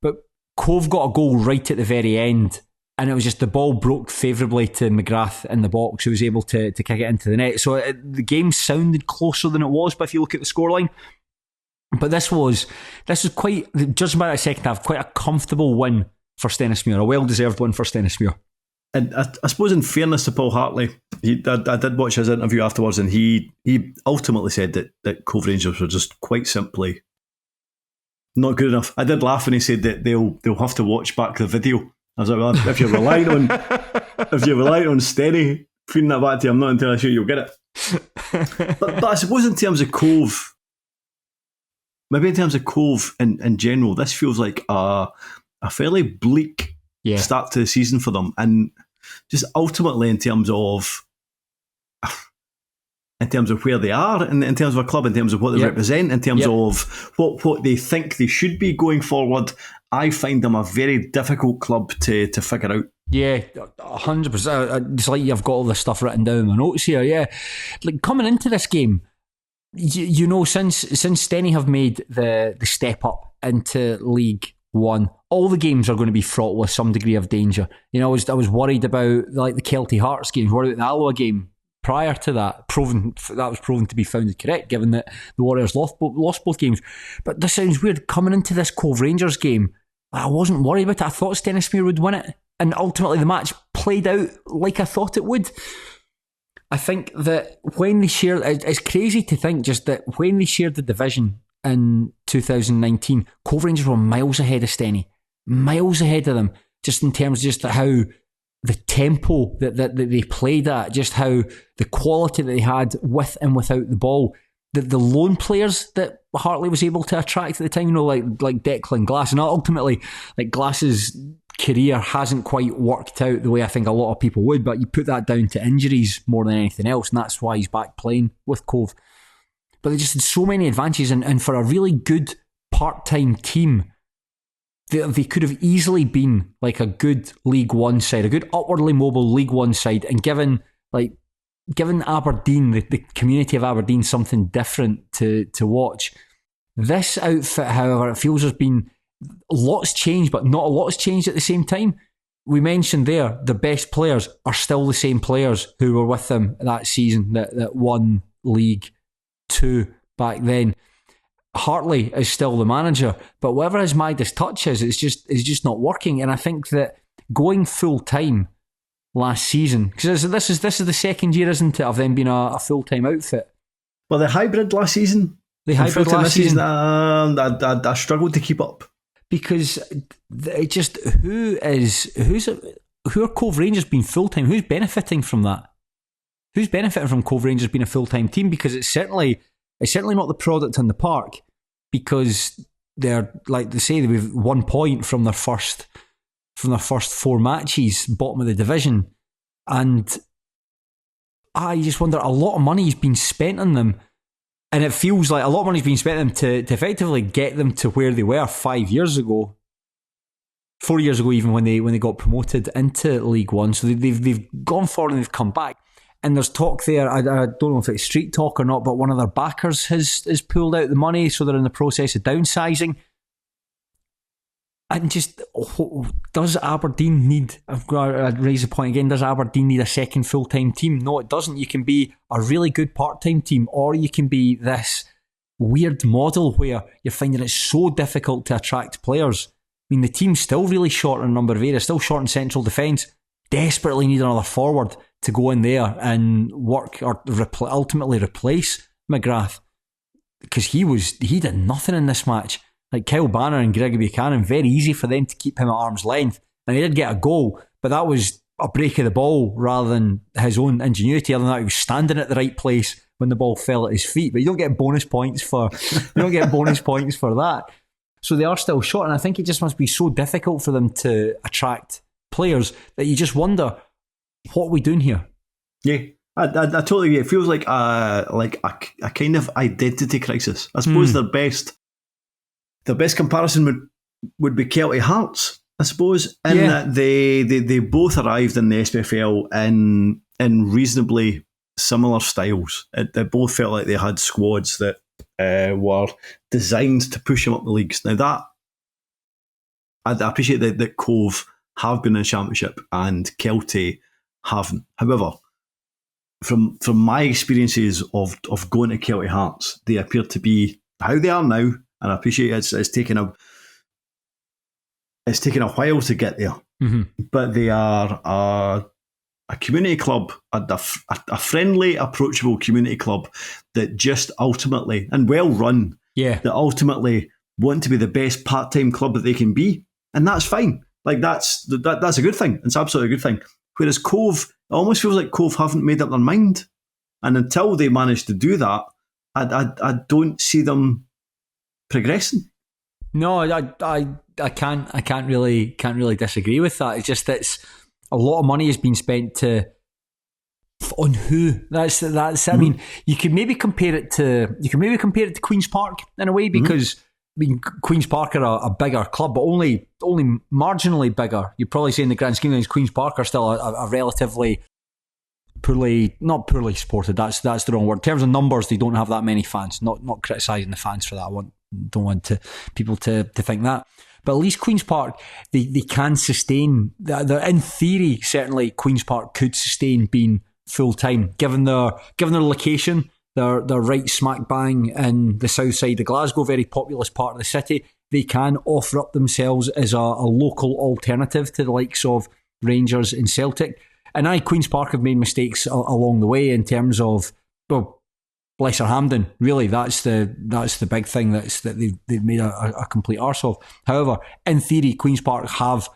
But Cove got a goal right at the very end, and it was just the ball broke favourably to McGrath in the box, who was able to kick it into the net. So the game sounded closer than it was, but if you look at the scoreline. But this was quite, judging by that second half, quite a comfortable win for Stennismuir, a well-deserved win for Stennismuir. And I suppose in fairness to Paul Hartley, I did watch his interview afterwards, and he ultimately said that Cove Rangers were just quite simply not good enough. I did laugh when he said that they'll have to watch back the video. I was like, well, if you're relying on Stenny feeding that back to you, I'm not entirely sure you'll get it. But I suppose in terms of Cove, maybe in terms of Cove in general, this feels like a fairly bleak start to the season for them, and just ultimately in terms of where they are, in terms of a club, in terms of what they represent, in terms of what they think they should be going forward, I find them a very difficult club to figure out. Yeah, 100%. It's like you've got all this stuff written down in my notes here. Yeah, like coming into this game, you know, since Stenny have made the step up into League One, all the games are going to be fraught with some degree of danger. You know, I was worried about like the Kelty Hearts games, worried about the Alloa game prior to that. That was proven to be found correct, given that the Warriors lost both games. But this sounds weird. Coming into this Cove Rangers game, I wasn't worried about it. I thought Stennismuir would win it, and ultimately the match played out like I thought it would. I think that when they shared, it's crazy to think just that when they shared the division in 2019, Cove Rangers were miles ahead of Stenny, miles ahead of them, just in terms of just how the tempo that they played at, just how the quality that they had with and without the ball, the lone players that Hartley was able to attract at the time, you know, like Declan Glass, and ultimately like Glass's career hasn't quite worked out the way I think a lot of people would, but you put that down to injuries more than anything else, and that's why he's back playing with Cove. But they just had so many advantages, and for a really good part-time team, they could have easily been like a good League One side, a good upwardly mobile League One side, and given Aberdeen, the community of Aberdeen, something different to watch. This outfit, however, it feels there's been lots changed, but not a lot has changed at the same time. We mentioned there, the best players are still the same players who were with them that season that won League Two back then. Hartley is still the manager, but whatever his Midas touch is, it's just not working. And I think that going full time last season, because this is the second year, isn't it, of them being a full time outfit. Well, the hybrid last season. I struggled to keep up because it just who are Cove Rangers being full time? Who's benefiting from that? Who's benefiting from Cove Rangers being a full time team? Because it's certainly not the product in the park, because they're, like they say, they've 1 point from their first 4 matches, bottom of the division, and I just wonder, a lot of money's been spent on them, and it feels like a lot of money's been spent on them to effectively get them to where they were 5 years ago, 4 years ago, even when they got promoted into League One. So they've gone forward and they've come back. And there's talk there, I don't know if it's street talk or not, but one of their backers has pulled out the money, so they're in the process of downsizing. And just, does Aberdeen need, I'd raise the point again, does Aberdeen need a second full-time team? No, it doesn't. You can be a really good part-time team, or you can be this weird model where you're finding it so difficult to attract players mean, the team's still really short in a number of areas, still short in central defence, desperately need another forward to go in there and work or ultimately replace McGrath, because he did nothing in this match. Like Kyle Banner and Gregory Buchanan, very easy for them to keep him at arm's length. And he did get a goal, but that was a break of the ball rather than his own ingenuity. Other than that, he was standing at the right place when the ball fell at his feet. But you don't get bonus points for that. So they are still short, and I think it just must be so difficult for them to attract players that you just wonder, what are we doing here? Yeah, I totally agree. It feels like a kind of identity crisis. I suppose their best comparison would be Kelty Hearts, I suppose, in that they both arrived in the SPFL in reasonably similar styles. They both felt like they had squads that were designed to push them up the leagues. Now that I appreciate that Cove have been in the Championship and Kelty haven't. However, from my experiences of going to Kelty Hearts, they appear to be how they are now, and I appreciate it's taken a while to get there. Mm-hmm. But they are a community club, a friendly, approachable community club that just ultimately, and well run, that ultimately want to be the best part-time club that they can be, and that's fine. Like that's a good thing. It's absolutely a good thing. Whereas Cove, it almost feels like Cove haven't made up their mind, and until they manage to do that, I don't see them progressing. No, I can't really disagree with that. It's just that a lot of money has been spent on who. That's. I mean, you could maybe compare it to Queen's Park in a way, because I mean, Queen's Park are a bigger club, but only marginally bigger. You'd probably say in the grand scheme of things, Queen's Park are still a relatively not poorly supported. That's the wrong word. In terms of numbers, they don't have that many fans. Not criticising the fans for that. Don't want people to think that. But at least Queen's Park, they can sustain. In theory, certainly Queen's Park could sustain being full time, given their location. They're right smack bang in the south side of Glasgow, very populous part of the city. They can offer up themselves as a local alternative to the likes of Rangers and Celtic. And Queen's Park have made mistakes along the way in terms of, well, Lesser Hampden. Really, that's the big thing that they've made a complete arse of. However, in theory, Queen's Park have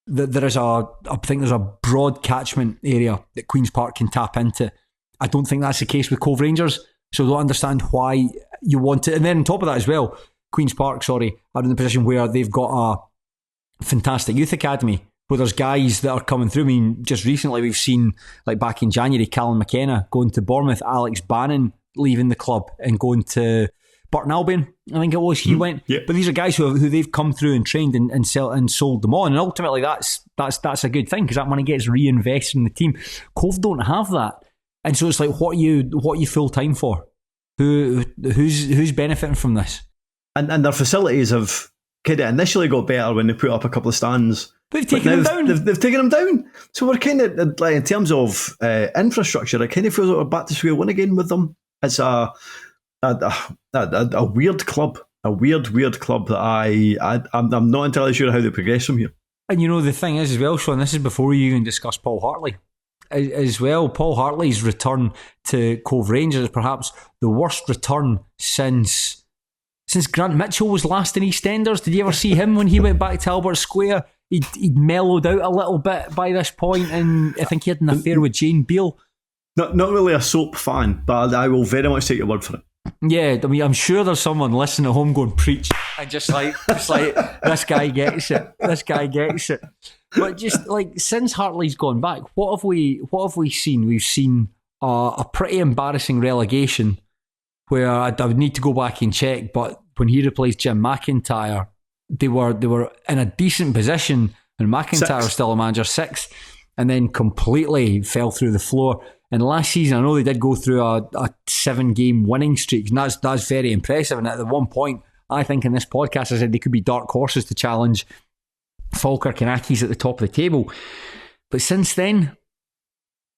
I think there's a broad catchment area that Queen's Park can tap into. I don't think that's the case with Cove Rangers, so I don't understand why you want it. And then on top of that as well, Queen's Park, are in the position where they've got a fantastic youth academy where there's guys that are coming through. I mean, just recently we've seen, like back in January, Callum McKenna going to Bournemouth, Alex Bannon leaving the club and going to Burton Albion, I think it was. He went. Yep. But these are guys who they've come through and trained and sold them on, and ultimately that's a good thing, because that money gets reinvested in the team. Cove don't have that. And so it's like, what are you full time for? Who's benefiting from this? And their facilities have kind of initially got better when they put up a couple of stands. But they've taken them down. They've taken them down. So we're kind of like, in terms of infrastructure, it kind of feels like we're back to square one again with them. It's a weird club, a weird club that I'm not entirely sure how they progress from here. And you know, the thing is as well, Shaughan, this is before you even discuss Paul Hartley. As well, Paul Hartley's return to Cove Rangers is perhaps the worst return since Grant Mitchell was last in EastEnders. Did you ever see him when he went back to Albert Square? He'd mellowed out a little bit by this point, and I think he had an affair with Jane Beale. Not really a soap fan, but I will very much take your word for it. Yeah, I mean, I'm sure there's someone listening at home going, preach, and just like this guy gets it. But just like, since Hartley's gone back, what have we seen? We've seen a pretty embarrassing relegation where I would need to go back and check, but when he replaced Jim McIntyre, they were in a decent position, and McIntyre was still a manager, 6th, and then completely fell through the floor. And last season, I know they did go through a 7-game winning streak, and that's very impressive. And at the one point, I think in this podcast, I said they could be dark horses to challenge Falkirk and Accies at the top of the table. But since then,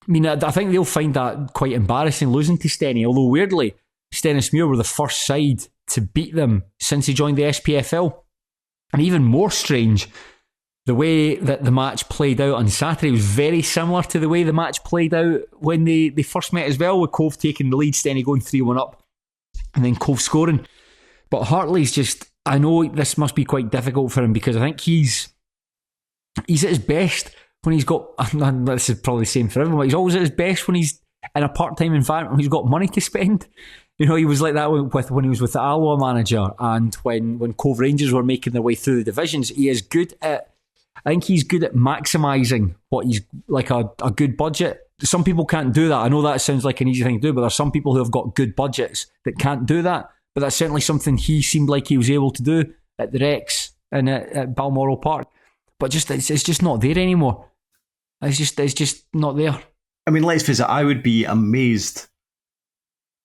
I mean, I think they'll find that quite embarrassing, losing to Steny. Although weirdly, Stennismuir were the first side to beat them since he joined the SPFL. And even more strange, the way that the match played out on Saturday was very similar to the way the match played out when they first met as well, with Cove taking the lead, Stenny going 3-1 up, and then Cove scoring. But Hartley's just, I know this must be quite difficult for him, because I think he's at his best when he's got, this is probably the same for everyone, but he's always at his best when he's in a part-time environment when he's got money to spend. You know, he was like that when he was with the Alloa manager, and when Cove Rangers were making their way through the divisions. He is good at, I think he's good at maximising what he's, like a good budget. Some people can't do that. I know that sounds like an easy thing to do, but there's some people who have got good budgets that can't do that. But that's certainly something he seemed like he was able to do at the Rex and at Balmoral Park. But it's just not there anymore. It's just not there. I mean, let's face it, I would be amazed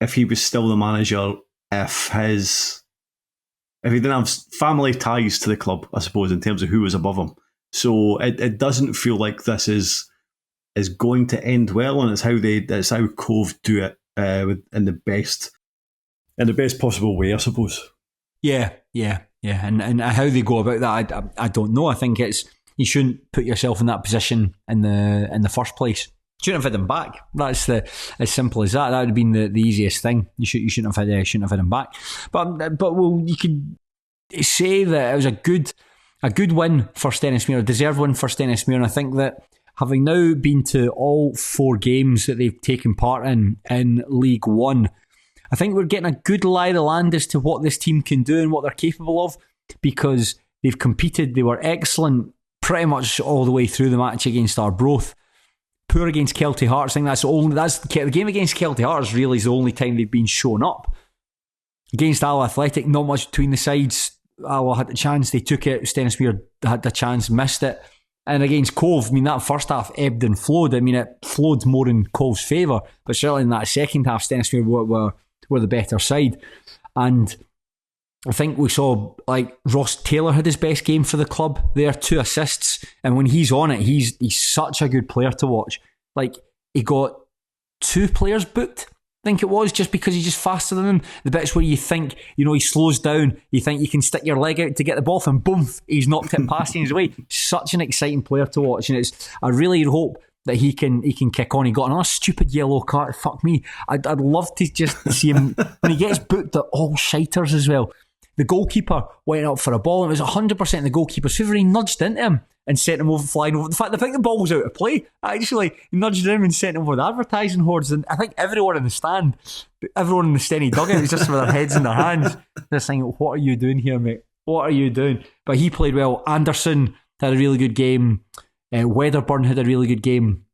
if he was still the manager if he didn't have family ties to the club, I suppose, in terms of who was above him. So it doesn't feel like this is going to end well, and it's how Cove do it in the best possible way, I suppose. Yeah. And how they go about that, I don't know. I think it's, you shouldn't put yourself in that position in the first place. You shouldn't have had him back. That's as simple as that. That would have been the easiest thing. You shouldn't have had him back. But well, you could say that it was a good win for Stennismuir, a deserved win for Stennismuir. And I think that having now been to all 4 games that they've taken part in League One, I think we're getting a good lie of the land as to what this team can do and what they're capable of, because they've competed. They were excellent pretty much all the way through the match against Arbroath. Poor against Kelty Hearts. I think that's the game against Kelty Hearts really is the only time they've been shown up. Against Alloa Athletic, not much between the sides. Alloa had the chance, they took it. Stennismuir had the chance, missed it. And against Cove, I mean, that first half ebbed and flowed. I mean, it flowed more in Cove's favour, but certainly in that second half, Stennismuir were the better side. And I think we saw, like, Ross Taylor had his best game for the club there, 2 assists, and when he's on it, he's such a good player to watch. Like, he got 2 players booked, I think it was, just because he's just faster than them. The bits where you think, you know, he slows down, you think you can stick your leg out to get the ball, and boom, he's knocked it passing his way. Such an exciting player to watch, and I really hope that he can kick on. He got another stupid yellow card. Fuck me. I'd love to just see him when he gets booked at all shiters as well. The goalkeeper went up for a ball, and it was 100% the goalkeeper's favour. He nudged into him and sent him over, flying over. In fact, I think the ball was out of play. Actually, he nudged him and sent him over the advertising hordes. And I think everyone in the stand, everyone in the Stenny dugout was just with their heads in their hands. They're saying, "What are you doing here, mate? What are you doing?" But he played well. Anderson had a really good game. Wedderburn had a really good game.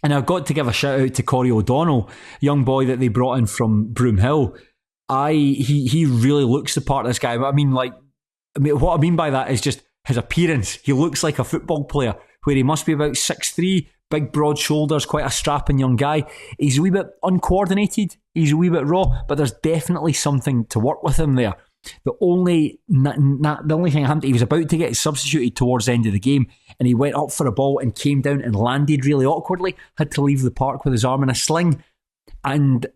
And I've got to give a shout out to Corey O'Donnell, young boy that they brought in from Broomhill. He really looks the part of this guy. I mean, what I mean by that is just his appearance. He looks like a football player, where he must be about 6'3", big broad shoulders, quite a strapping young guy. He's a wee bit uncoordinated, he's a wee bit raw, but there's definitely something to work with him there. The only thing happened, he was about to get substituted towards the end of the game, and he went up for a ball and came down and landed really awkwardly, had to leave the park with his arm in a sling. And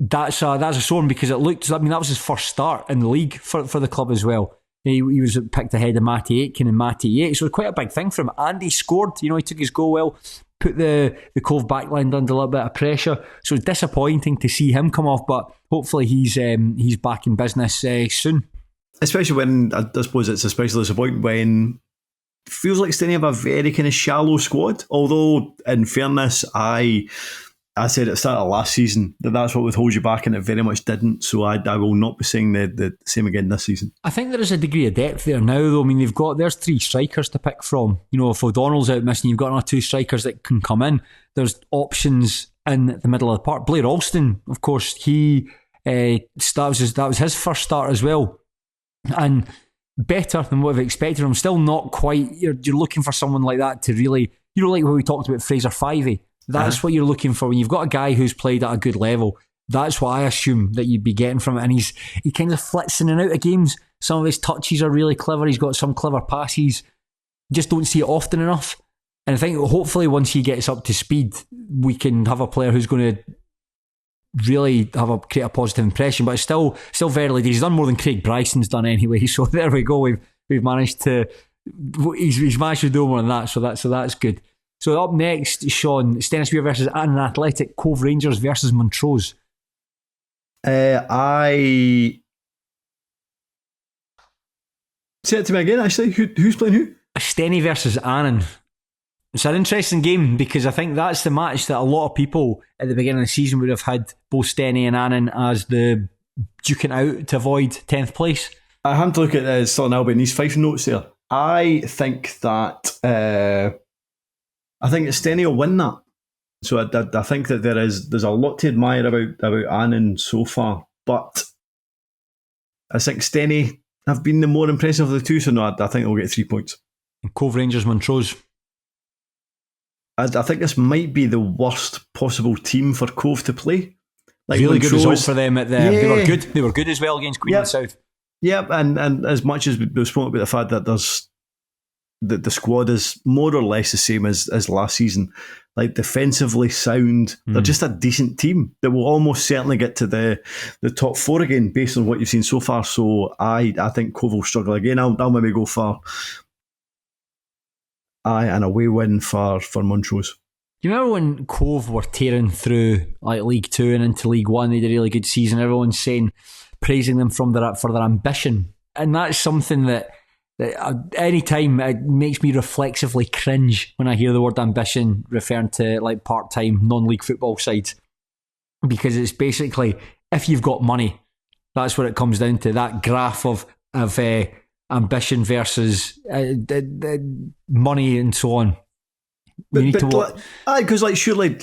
that's a sore one, because it looked, I mean, that was his first start in the league for the club as well. He was picked ahead of Matty Aitken and Matty Yates, so it was quite a big thing for him. And he scored, you know, he took his goal well, put the Cove backline under a little bit of pressure. So it's disappointing to see him come off, but hopefully he's back in business soon. Especially when, I suppose it's especially disappointing when it feels like Stenny have a very kind of shallow squad. Although, in fairness, I said at the start of last season that's what would hold you back, and it very much didn't. So I will not be saying the same again this season. I think there is a degree of depth there now, though. I mean, there's 3 strikers to pick from. You know, if O'Donnell's out missing, you've got another 2 strikers that can come in. There's options in the middle of the park. Blair Alston, of course, that was his first start as well, and better than what we've expected from him. Still not quite. You're looking for someone like that to really, you know, like when we talked about Fraser Fivey. That's what you're looking for when you've got a guy who's played at a good level. That's what I assume that you'd be getting from it. And he kind of flits in and out of games. Some of his touches are really clever. He's got some clever passes. Just don't see it often enough. And I think hopefully once he gets up to speed, we can have a player who's going to really create a positive impression. But it's still very early days. He's done more than Craig Bryson's done anyway. So there we go. we've managed to. He's managed to do more than that, so that's good. So up next, Shaughan, Stennisweer versus Annan Athletic, Cove Rangers versus Montrose. I say it to me again. Actually, who's playing who? Steny versus Annan. It's an interesting game because I think that's the match that a lot of people at the beginning of the season would have had both Steny and Annan as the duking out to avoid 10th place. I have to look at Stirling Albion East Fife notes there. I think that Steny will win that. So I think that there's a lot to admire about Annan so far, but I think Steny have been the more impressive of the two. So no, I think they'll get 3 points. And Cove Rangers Montrose. I think this might be the worst possible team for Cove to play. Like really Montrose, good result for them at the. Yeah. They were good. They were good as well against Queen of the South. Yep, and as much as we've spoken about the fact that the squad is more or less the same as last season, like defensively sound, they're just a decent team that will almost certainly get to the top four again based on what you've seen so far. So I think Cove will struggle again. I'll maybe go for an away win for Montrose. Do you remember when Cove were tearing through like League 2 and into League 1? They did a really good season. Everyone's praising them for their ambition. And that's something that any time it makes me reflexively cringe when I hear the word ambition referring to like part-time non-league football sides. Because it's basically, if you've got money, that's what it comes down to. That graph of ambition versus money and so on. You need to watch. Because surely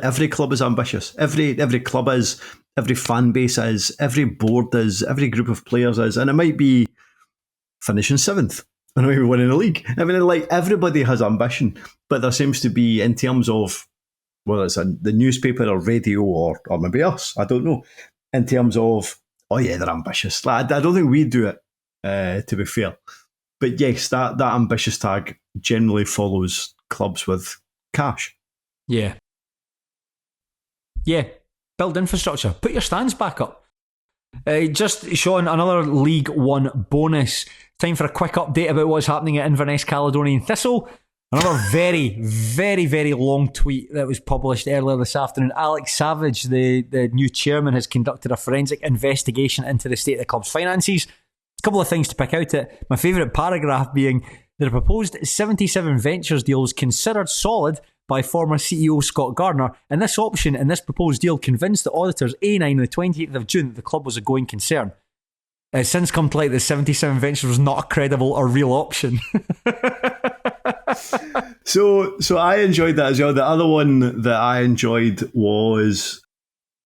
every club is ambitious. Every club is, every fan base is, every board is, every group of players is, and it might be finishing 7th and maybe winning a league. I mean, like everybody has ambition, but there seems to be, in terms of whether it's the newspaper or radio or maybe us, I don't know, in terms of they're ambitious. Like, I don't think we do it. To be fair, but yes, that ambitious tag generally follows clubs with cash. Yeah. Build infrastructure. Put your stands back up. Just Shaughan, another League One bonus. Time for a quick update about what's happening at Inverness Caledonian Thistle. Another very, very, very long tweet that was published earlier this afternoon. Alex Savage, the new chairman, has conducted a forensic investigation into the state of the club's finances. A couple of things to pick out at. My favourite paragraph being the proposed 77 Ventures deal was considered solid by former CEO Scott Gardner, and this option in this proposed deal convinced the auditors A9 on the 28th of June that the club was a going concern. It's since come to light that 77 Ventures was not a credible or real option. So I enjoyed that as well. The other one that I enjoyed was,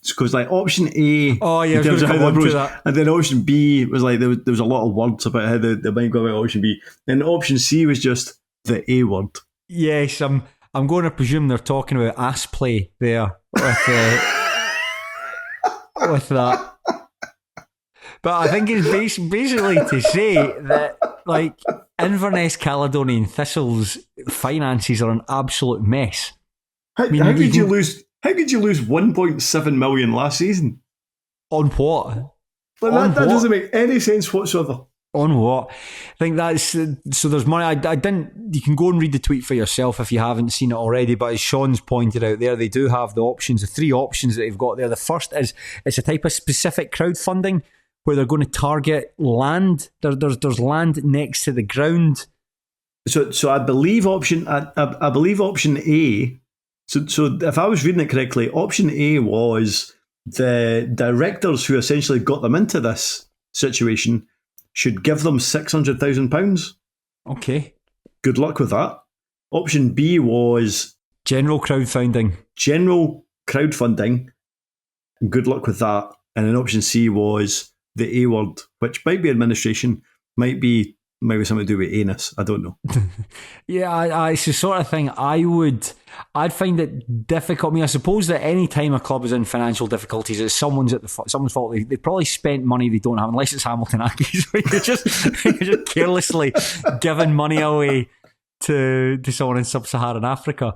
because like option A, in terms of how they approach, and then option B was like there was a lot of words about how they might go about option B. Then option C was just the A word. Yes, I'm going to presume they're talking about ass play there with that. But I think it's basically to say that like Inverness Caledonian Thistle's finances are an absolute mess. How could you lose 1.7 million last season? On what? That doesn't make any sense whatsoever. On what? I think that's so. There's money. I didn't. You can go and read the tweet for yourself if you haven't seen it already. But as Shaughan's pointed out there, they do have the options, the 3 options that they've got there. The first is it's a type of specific crowdfunding where they're going to target land. There's land next to the ground. So I believe option A. So if I was reading it correctly, option A was the directors who essentially got them into this situation should give them £600,000. Okay. Good luck with that. Option B was general crowdfunding. Good luck with that. And then option C was the A word, which might be administration, might be something to do with anus. I don't know. Yeah, it's the sort of thing I'd find it difficult. I mean, I suppose that any time a club is in financial difficulties, it's someone's fault. They probably spent money they don't have, unless it's Hamilton Accies, where you're just carelessly giving money away to someone in sub-Saharan Africa.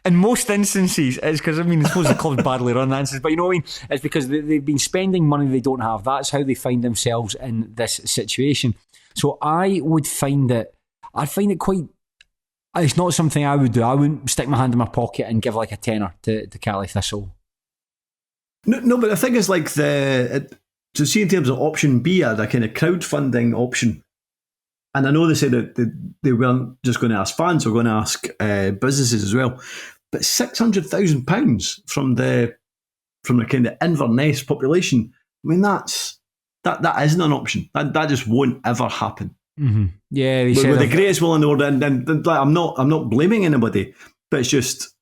in most instances, it's because, I suppose the club's badly run instances, but you know what I mean? It's because they've been spending money they don't have. That's how they find themselves in this situation. So I'd find it quite, it's not something I would do. I wouldn't stick my hand in my pocket and give like a tenner to Cali Thistle. No, but the thing is, like, to see in terms of option B, the kind of crowdfunding option, and I know they said that they weren't just going to ask fans, they were going to ask businesses as well, but £600,000 from the kind of Inverness population, I mean, that isn't an option. That just won't ever happen. Mm-hmm. Yeah, with the greatest will in the world, and like, I'm not blaming anybody, but it's just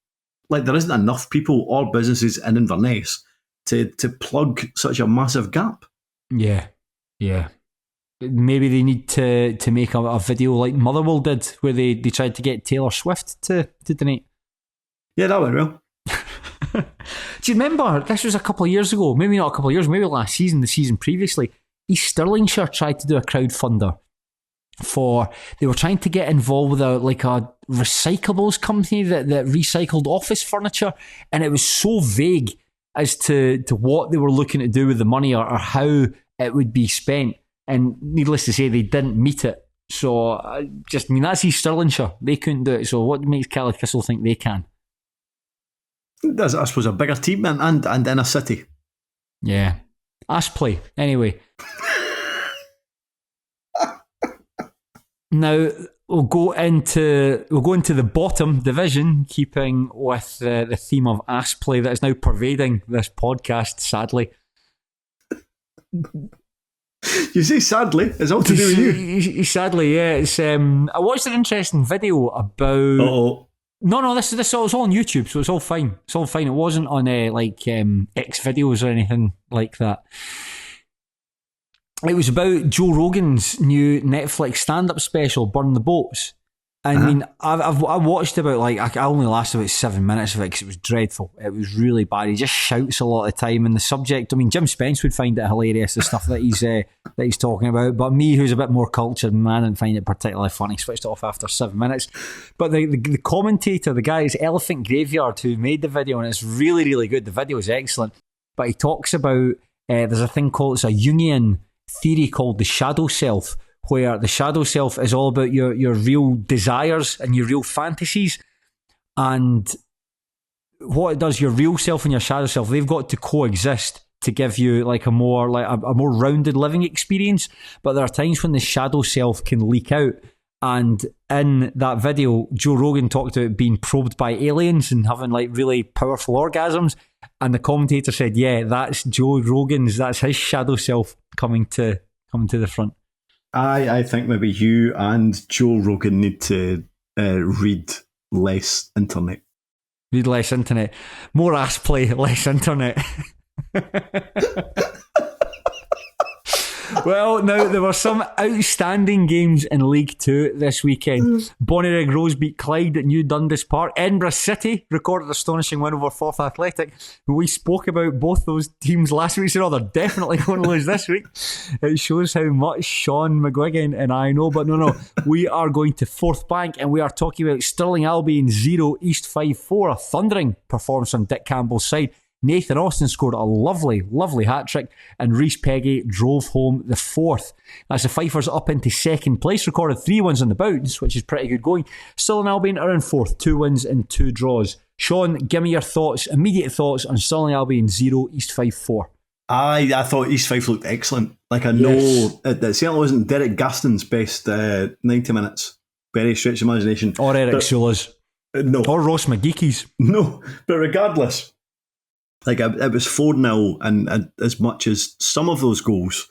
like there isn't enough people or businesses in Inverness to plug such a massive gap. Yeah. Maybe they need to make a video like Motherwell did, where they tried to get Taylor Swift to donate. Yeah, that went well. Do you remember, this was a couple of years ago, maybe not a couple of years, maybe last season, the season previously, East Stirlingshire tried to do a crowdfunder they were trying to get involved with a recyclables company that recycled office furniture, and it was so vague as to what they were looking to do with the money or how it would be spent. And needless to say, they didn't meet it. So, that's East Stirlingshire. They couldn't do it. So what makes Cali Thistle think they can? There's, I suppose, a bigger team and in a city. Yeah. Ass play. Anyway. Now, we'll go into the bottom division, keeping with the theme of ass play that is now pervading this podcast, sadly. You say sadly? It's all to do with you. Sadly, yeah. It's I watched an interesting video about... Uh-oh. No, this was all on YouTube, so it's all fine. It's all fine. It wasn't on X videos or anything like that. It was about Joe Rogan's new Netflix stand-up special, Burn the Boats. I mean, I watched about, I only lasted about 7 minutes of it because it was dreadful. It was really bad. He just shouts a lot of the time, and the subject, I mean, Jim Spence would find it hilarious, the stuff that he's talking about, but me, who's a bit more cultured, man, I didn't find it particularly funny. Switched off after 7 minutes. But the commentator, the guy is Elephant Graveyard, who made the video, and it's really, really good. The video is excellent. But he talks about, there's a thing called, it's a Jungian theory called the shadow self, where the shadow self is all about your real desires and your real fantasies, and what it does, your real self and your shadow self, they've got to coexist to give you a more rounded living experience. But there are times when the shadow self can leak out, and in that video, Joe Rogan talked about being probed by aliens and having really powerful orgasms, and the commentator said, yeah, that's Joe Rogan's, that's his shadow self coming to the front. I think maybe you and Joe Rogan need to read less internet. Read less internet. More ass play, less internet. Well, now, there were some outstanding games in League Two this weekend. Bonnyrigg Rose beat Clyde at New Dundas Park. Edinburgh City recorded an astonishing win over Forth Athletic. We spoke about both those teams last week, so they're definitely going to lose this week. It shows how much Shaughan McGuigan and I know, but no. We are going to Forth Bank, and we are talking about Stirling Albion 0, East Fife 4, a thundering performance from Dick Campbell's side. Nathan Austin scored a lovely, lovely hat-trick, and Rhys Peggy drove home the fourth. That's the Fifers up into second place, recorded 3 wins on the bounce, which is pretty good going. Stirling Albion are in fourth, 2 wins and 2 draws. Shaun, give me your immediate thoughts on Stirling Albion 0, East Fife 4. I thought East Fife looked excellent. I know it certainly wasn't Derek Gaston's best 90 minutes. Very stretched imagination. Or Eric Sula's. No. Or Ross McGeekie's. No, but regardless, it was 4-0, and as much as some of those goals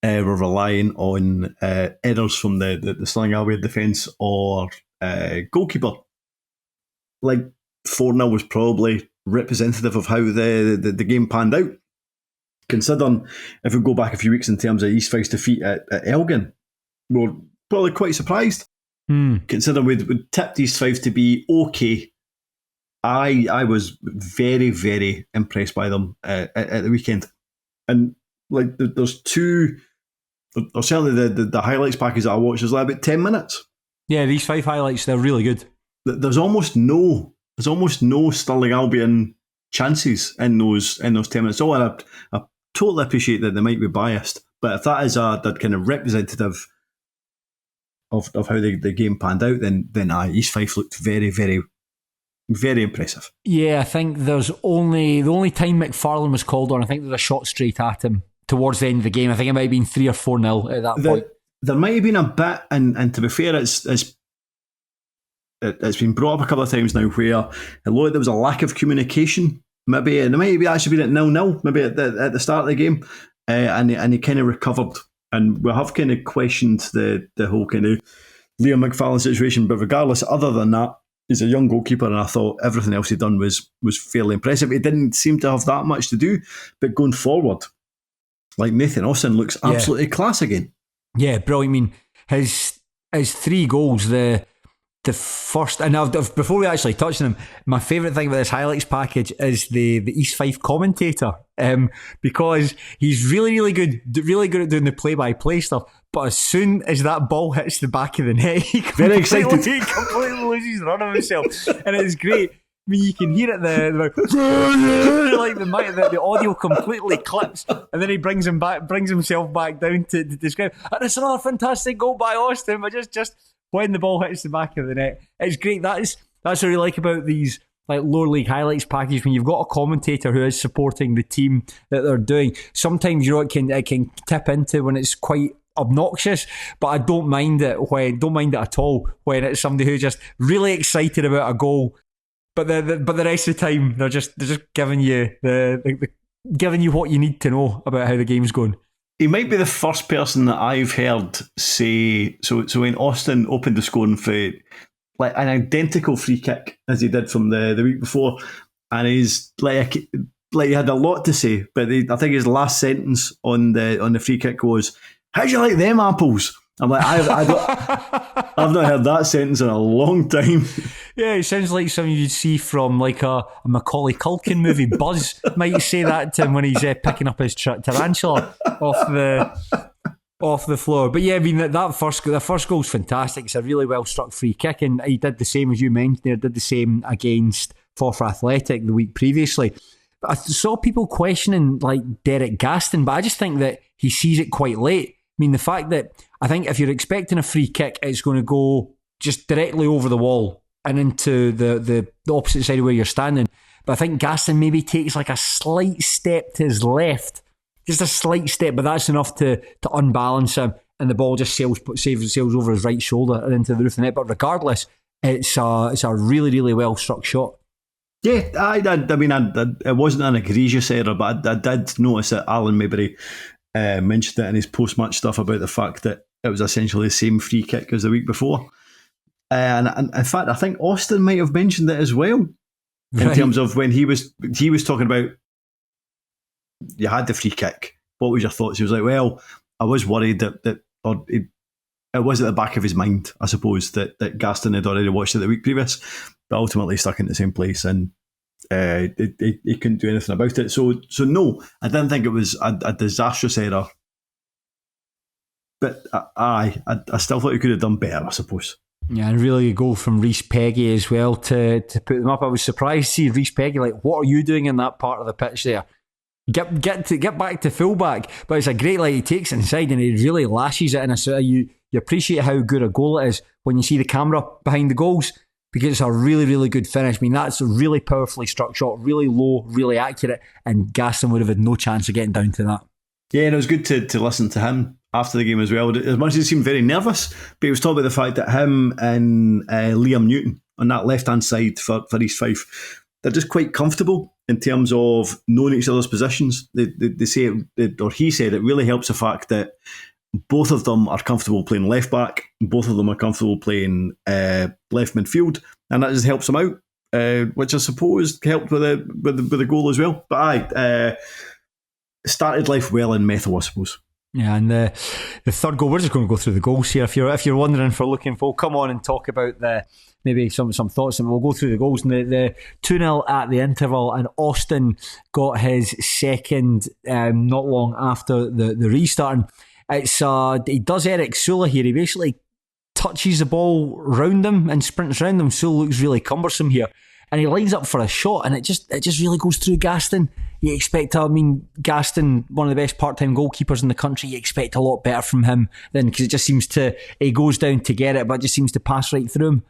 were relying on errors from the Stirling Albion defence or goalkeeper, 4-0 was probably representative of how the game panned out. Considering, if we go back a few weeks in terms of East Fife's defeat at Elgin, we were probably quite surprised. Considering we'd tipped East Fife to be okay. I was very, very impressed by them at the weekend. And there's certainly the highlights package that I watched was about 10 minutes. Yeah, these 5 highlights, they're really good. There's almost no there's almost no Stirling Albion chances in those 10 minutes. Oh, and I totally appreciate that they might be biased, but if that is that kind of representative of how the game panned out, then East Fife looked very, very, very impressive. Yeah, I think the only time McFarlane was called on, I think there was a shot straight at him towards the end of the game. I think it might have been 3 or 4-0 at that point. There might have been a bit, and to be fair, it's been brought up a couple of times now where it looked like there was a lack of communication. Maybe it might have actually been at 0-0, maybe at the start of the game, and he kind of recovered. And we have kind of questioned the whole kind of Liam McFarlane situation, but regardless, other than that, he's a young goalkeeper, and I thought everything else he'd done was fairly impressive. He didn't seem to have that much to do, but going forward, like Nathan Austin looks absolutely class again. Yeah, brilliant. I mean, his 3 goals, the first, and before we actually touch on him, my favourite thing about this highlights package is the East Fife commentator, because he's really good at doing the play-by-play stuff, but as soon as that ball hits the back of the net, he completely loses run of himself, and it's great. I mean, you can hear it, the audio completely clips, and then he brings himself back down to describe, and it's another fantastic goal by Austin, but just when the ball hits the back of the net. It's great. That's what I like about these like lower league highlights packages, when you've got a commentator who is supporting the team that they're doing. Sometimes it can tip into when it's quite obnoxious, but I don't mind it at all when it's somebody who's just really excited about a goal, but the rest of the time they're just giving you giving you what you need to know about how the game's going. He might be the first person that I've heard say so when Austin opened the scoring for like an identical free kick as he did from the week before, and he's like he had a lot to say, but I think his last sentence on the free kick was, "How'd you like them apples?" I'm like, I've not heard that sentence in a long time. Yeah, it sounds like something you'd see from like a Macaulay Culkin movie. Buzz might say that to him when he's picking up his tarantula off the floor. But yeah, I mean the first goal's fantastic. It's a really well struck free kick, and he did the same as you mentioned there. Did the same against Forfar Athletic the week previously. But I saw people questioning like Derek Gaston, but I just think that he sees it quite late. I mean, the fact that I think if you're expecting a free kick, it's going to go just directly over the wall and into the opposite side of where you're standing. But I think Gaston maybe takes like a slight step to his left, just a slight step, but that's enough to unbalance him, and the ball just sails over his right shoulder and into the roof of the net. But regardless, it's a really, really well struck shot. Yeah, it wasn't an egregious error, but I did notice that Alan Maybury mentioned it in his post-match stuff about the fact that it was essentially the same free kick as the week before. And in fact, I think Austin might have mentioned it as well, in terms of when he was talking about, you had the free kick, what was your thoughts? He was like, well, I was worried that it was at the back of his mind, I suppose, that Gaston had already watched it the week previous, but ultimately stuck in the same place, and he couldn't do anything about it. So no, I didn't think it was a disastrous error, but I still thought he could have done better, I suppose. Yeah, and really a goal from Rhys Peggy as well to put them up. I was surprised to see Rhys Peggy like, what are you doing in that part of the pitch there? Get back to fullback. But it's a great, like, he takes it inside and he really lashes it, and you appreciate how good a goal it is when you see the camera behind the goals, because it's a really, really good finish. I mean, that's a really powerfully struck shot, really low, really accurate, and Gaston would have had no chance of getting down to that. Yeah, and it was good to listen to him after the game as well. As much as he seemed very nervous, but he was talking about the fact that him and Liam Newton on that left-hand side for East Fife, they're just quite comfortable in terms of knowing each other's positions. They say, or he said, it really helps the fact that both of them are comfortable playing left back, both of them are comfortable playing left midfield, and that just helps them out, which I suppose helped with the goal as well. But I started life well in Methil, I suppose. Yeah, and the third goal, we're just going to go through the goals here. If you're wondering for looking for, come on and talk about maybe some thoughts, and we'll go through the goals. And the 2-0 at the interval, and Austin got his second not long after the restart. And he does Eric Sula here. He basically touches the ball round him and sprints round him. Sula looks really cumbersome here. and he lines up for a shot, and it just really goes through Gaston. You expect, Gaston, one of the best part-time goalkeepers in the country, you expect a lot better from him then, because it just seems he goes down to get it, but it just seems to pass right through him.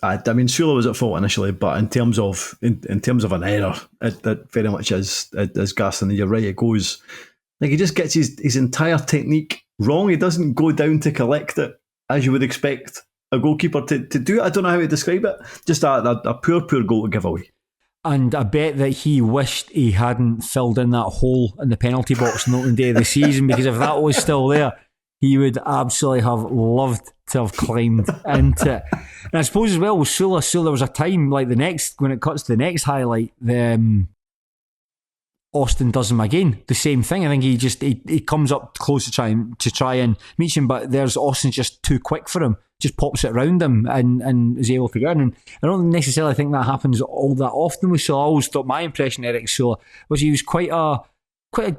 I mean, Sula was at fault initially, but in terms of an error, it very much is Gaston. And you're right, it goes like he just gets his entire technique wrong. He doesn't go down to collect it as you would expect a goalkeeper to do. I don't know how to describe it. Just a poor goal to give away. And I bet that he wished he hadn't filled in that hole in the penalty box on the opening day of the season, because if that was still there, he would absolutely have loved to have climbed into it. And I suppose as well with Sula, there was a time like when it cuts to the next highlight, Austin does him again. The same thing. I think he comes up close to try and meet him, but there's Austin just too quick for him. Just pops it around him and is able to get in. And I don't necessarily think that happens all that often with Sula. I always thought my impression of Eric Sula was he was quite a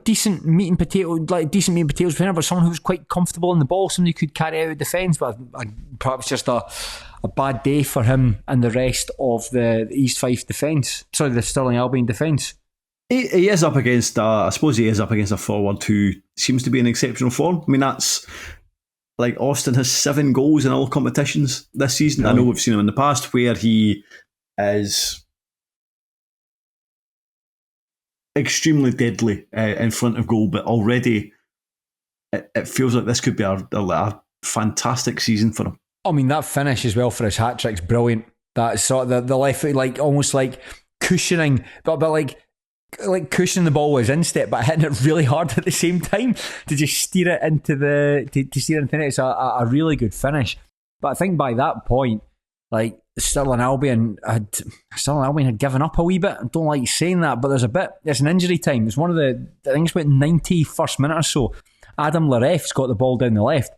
decent meat and potatoes player, but someone who was quite comfortable in the ball, somebody who could carry out a defence. But perhaps just a bad day for him and the rest of the East Fife defence. Sorry, the Stirling Albion defence. He is up against, I suppose he is up against a forward who seems to be in exceptional form. I mean, that's like Austin has 7 goals in all competitions this season. Really? I know we've seen him in the past where he is extremely deadly in front of goal, but already it feels like this could be a fantastic season for him. I mean, that finish as well for his hat-trick's brilliant. That sort of the left foot, like almost like cushioning, but like cushioning the ball with his instep, but hitting it really hard at the same time to just steer it into the net. It's a really good finish. But I think by that point, like Stirling Albion had given up a wee bit. I don't like saying that, but there's an injury time. It's I think it's about 91st minute or so. Adam Lareff's got the ball down the left,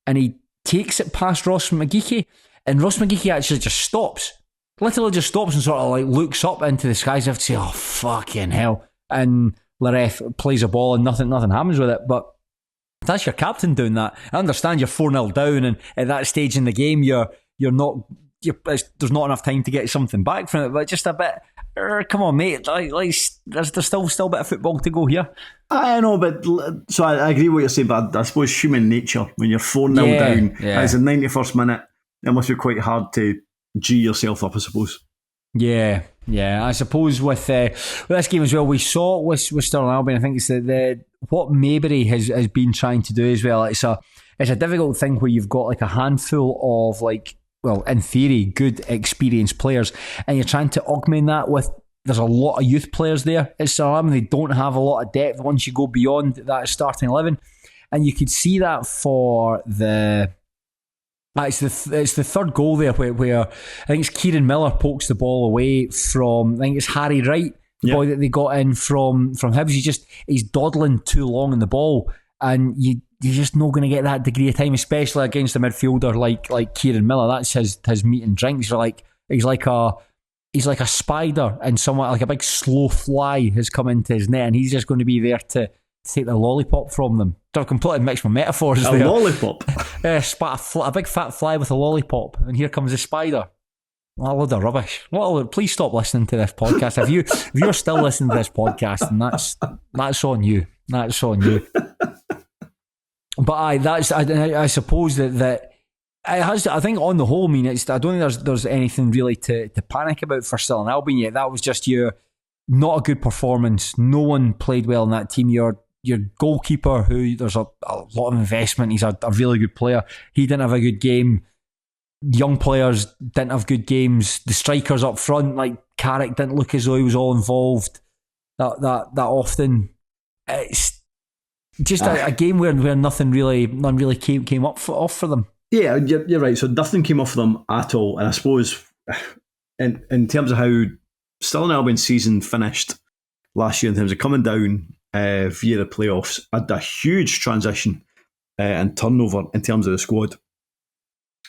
and he takes it past Ross McGuigan, and Ross McGuigan actually just stops. Literally just stops and sort of like looks up into the skies. I have to say, oh fucking hell! And Lareff plays a ball and nothing happens with it. But if that's your captain doing that, I understand you're 4-0 down, and at that stage in the game, there's not enough time to get something back from it. But just a bit, come on, mate. There's still a bit of football to go here. I know, but so I agree with what you're saying. But I suppose human nature, when you're 4-0 down, it's the 91st minute. It must be quite hard to G yourself up, I suppose. Yeah. I suppose with this game as well, we saw with Stirling Albion. I think it's what Maybury has been trying to do as well. It's a difficult thing where you've got like a handful of in theory, good experienced players, and you're trying to augment that with. There's a lot of youth players there at Stirling Albion. They don't have a lot of depth once you go beyond that starting 11, and you could see that for the. It's the third goal there where I think it's Kieran Miller pokes the ball away from, I think it's Harry Wright, the boy that they got in from Hibs. He's dawdling too long in the ball, and you're just not going to get that degree of time, especially against a midfielder like Kieran Miller. That's his meat and drinks. He's like a spider, and somewhat like a big slow fly has come into his net, and he's just going to be there to take the lollipop from them. I've completely mixed my metaphors there. A lollipop? A big fat fly with a lollipop, and here comes a spider. A load of rubbish. Please stop listening to this podcast. If you're still listening to this podcast, then that's on you. That's on you. But I suppose that it has. I think on the whole, I don't think there's anything really to panic about for Stirling Albion yet. That was just not a good performance. No one played well in that team. Your goalkeeper, who there's a lot of investment, he's a really good player. He didn't have a good game. Young players didn't have good games. The strikers up front, like Carrick, didn't look as though he was all involved that often. It's just a game where none really came off for them. Yeah, you're right. So nothing came off for them at all. And I suppose in terms of how Stirling Albion's season finished last year in terms of coming down via the playoffs, had a huge transition and turnover in terms of the squad.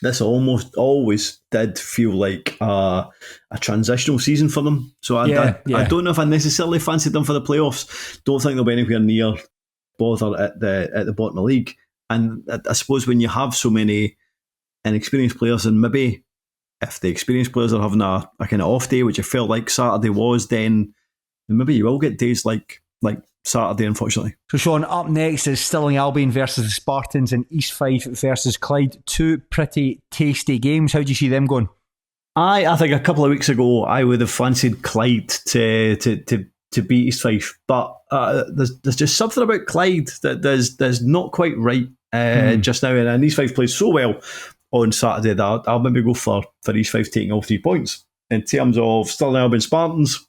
This almost always did feel like a transitional season for them. So I don't know if I necessarily fancied them for the playoffs. Don't think they'll be anywhere near bother at the bottom of the league. And I suppose when you have so many inexperienced players, and maybe if the experienced players are having a kind of off day, which it felt like Saturday was, then maybe you will get days like Saturday, unfortunately. So, Shaughan, up next is Stirling Albion versus the Spartans and East Fife versus Clyde. Two pretty tasty games. How do you see them going? I think a couple of weeks ago I would have fancied Clyde to beat East Fife, but there's just something about Clyde that there's not quite right just now, and East Fife played so well on Saturday that I'll maybe go for East Fife taking all 3 points. In terms of Stirling Albion Spartans,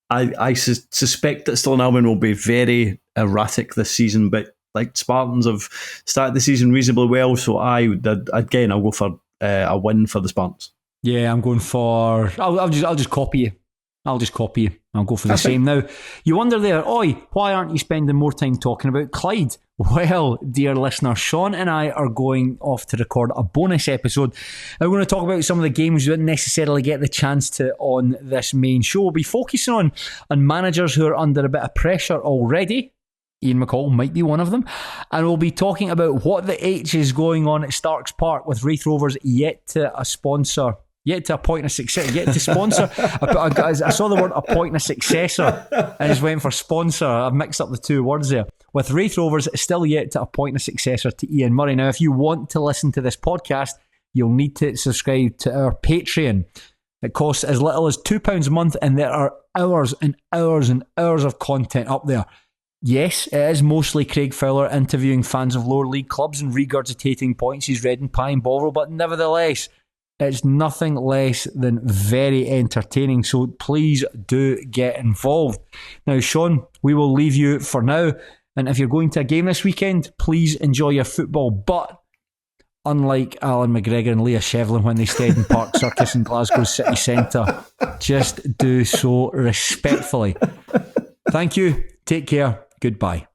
I suspect that Stirling Albion will be very erratic this season, but like Spartans have started the season reasonably well, so I'll go for a win for the Spartans. Yeah, I'm going for. I'll just copy you. I'll go for the same. Now, you wonder there, why aren't you spending more time talking about Clyde? Well, dear listener, Shaughan and I are going off to record a bonus episode. And we're going to talk about some of the games we didn't necessarily get the chance to on this main show. We'll be focusing on managers who are under a bit of pressure already. Ian McCall might be one of them. And we'll be talking about what the H is going on at Starks Park with Wraith Rovers yet to sponsor. I saw the word appointing a successor and just went for sponsor. I've mixed up the two words there. With Wraith Rovers still yet to appoint a successor to Ian Murray. Now, if you want to listen to this podcast, you'll need to subscribe to our Patreon. It costs as little as £2 a month, and there are hours and hours and hours of content up there. Yes, it is mostly Craig Fowler interviewing fans of lower league clubs and regurgitating points he's read in Pie and Bovril, but nevertheless, it's nothing less than very entertaining, so please do get involved. Now, Shaughan, we will leave you for now, and if you're going to a game this weekend, please enjoy your football, but unlike Alan McGregor and Leah Shevlin when they stayed in Park Circus in Glasgow city centre, just do so respectfully. Thank you, take care, goodbye.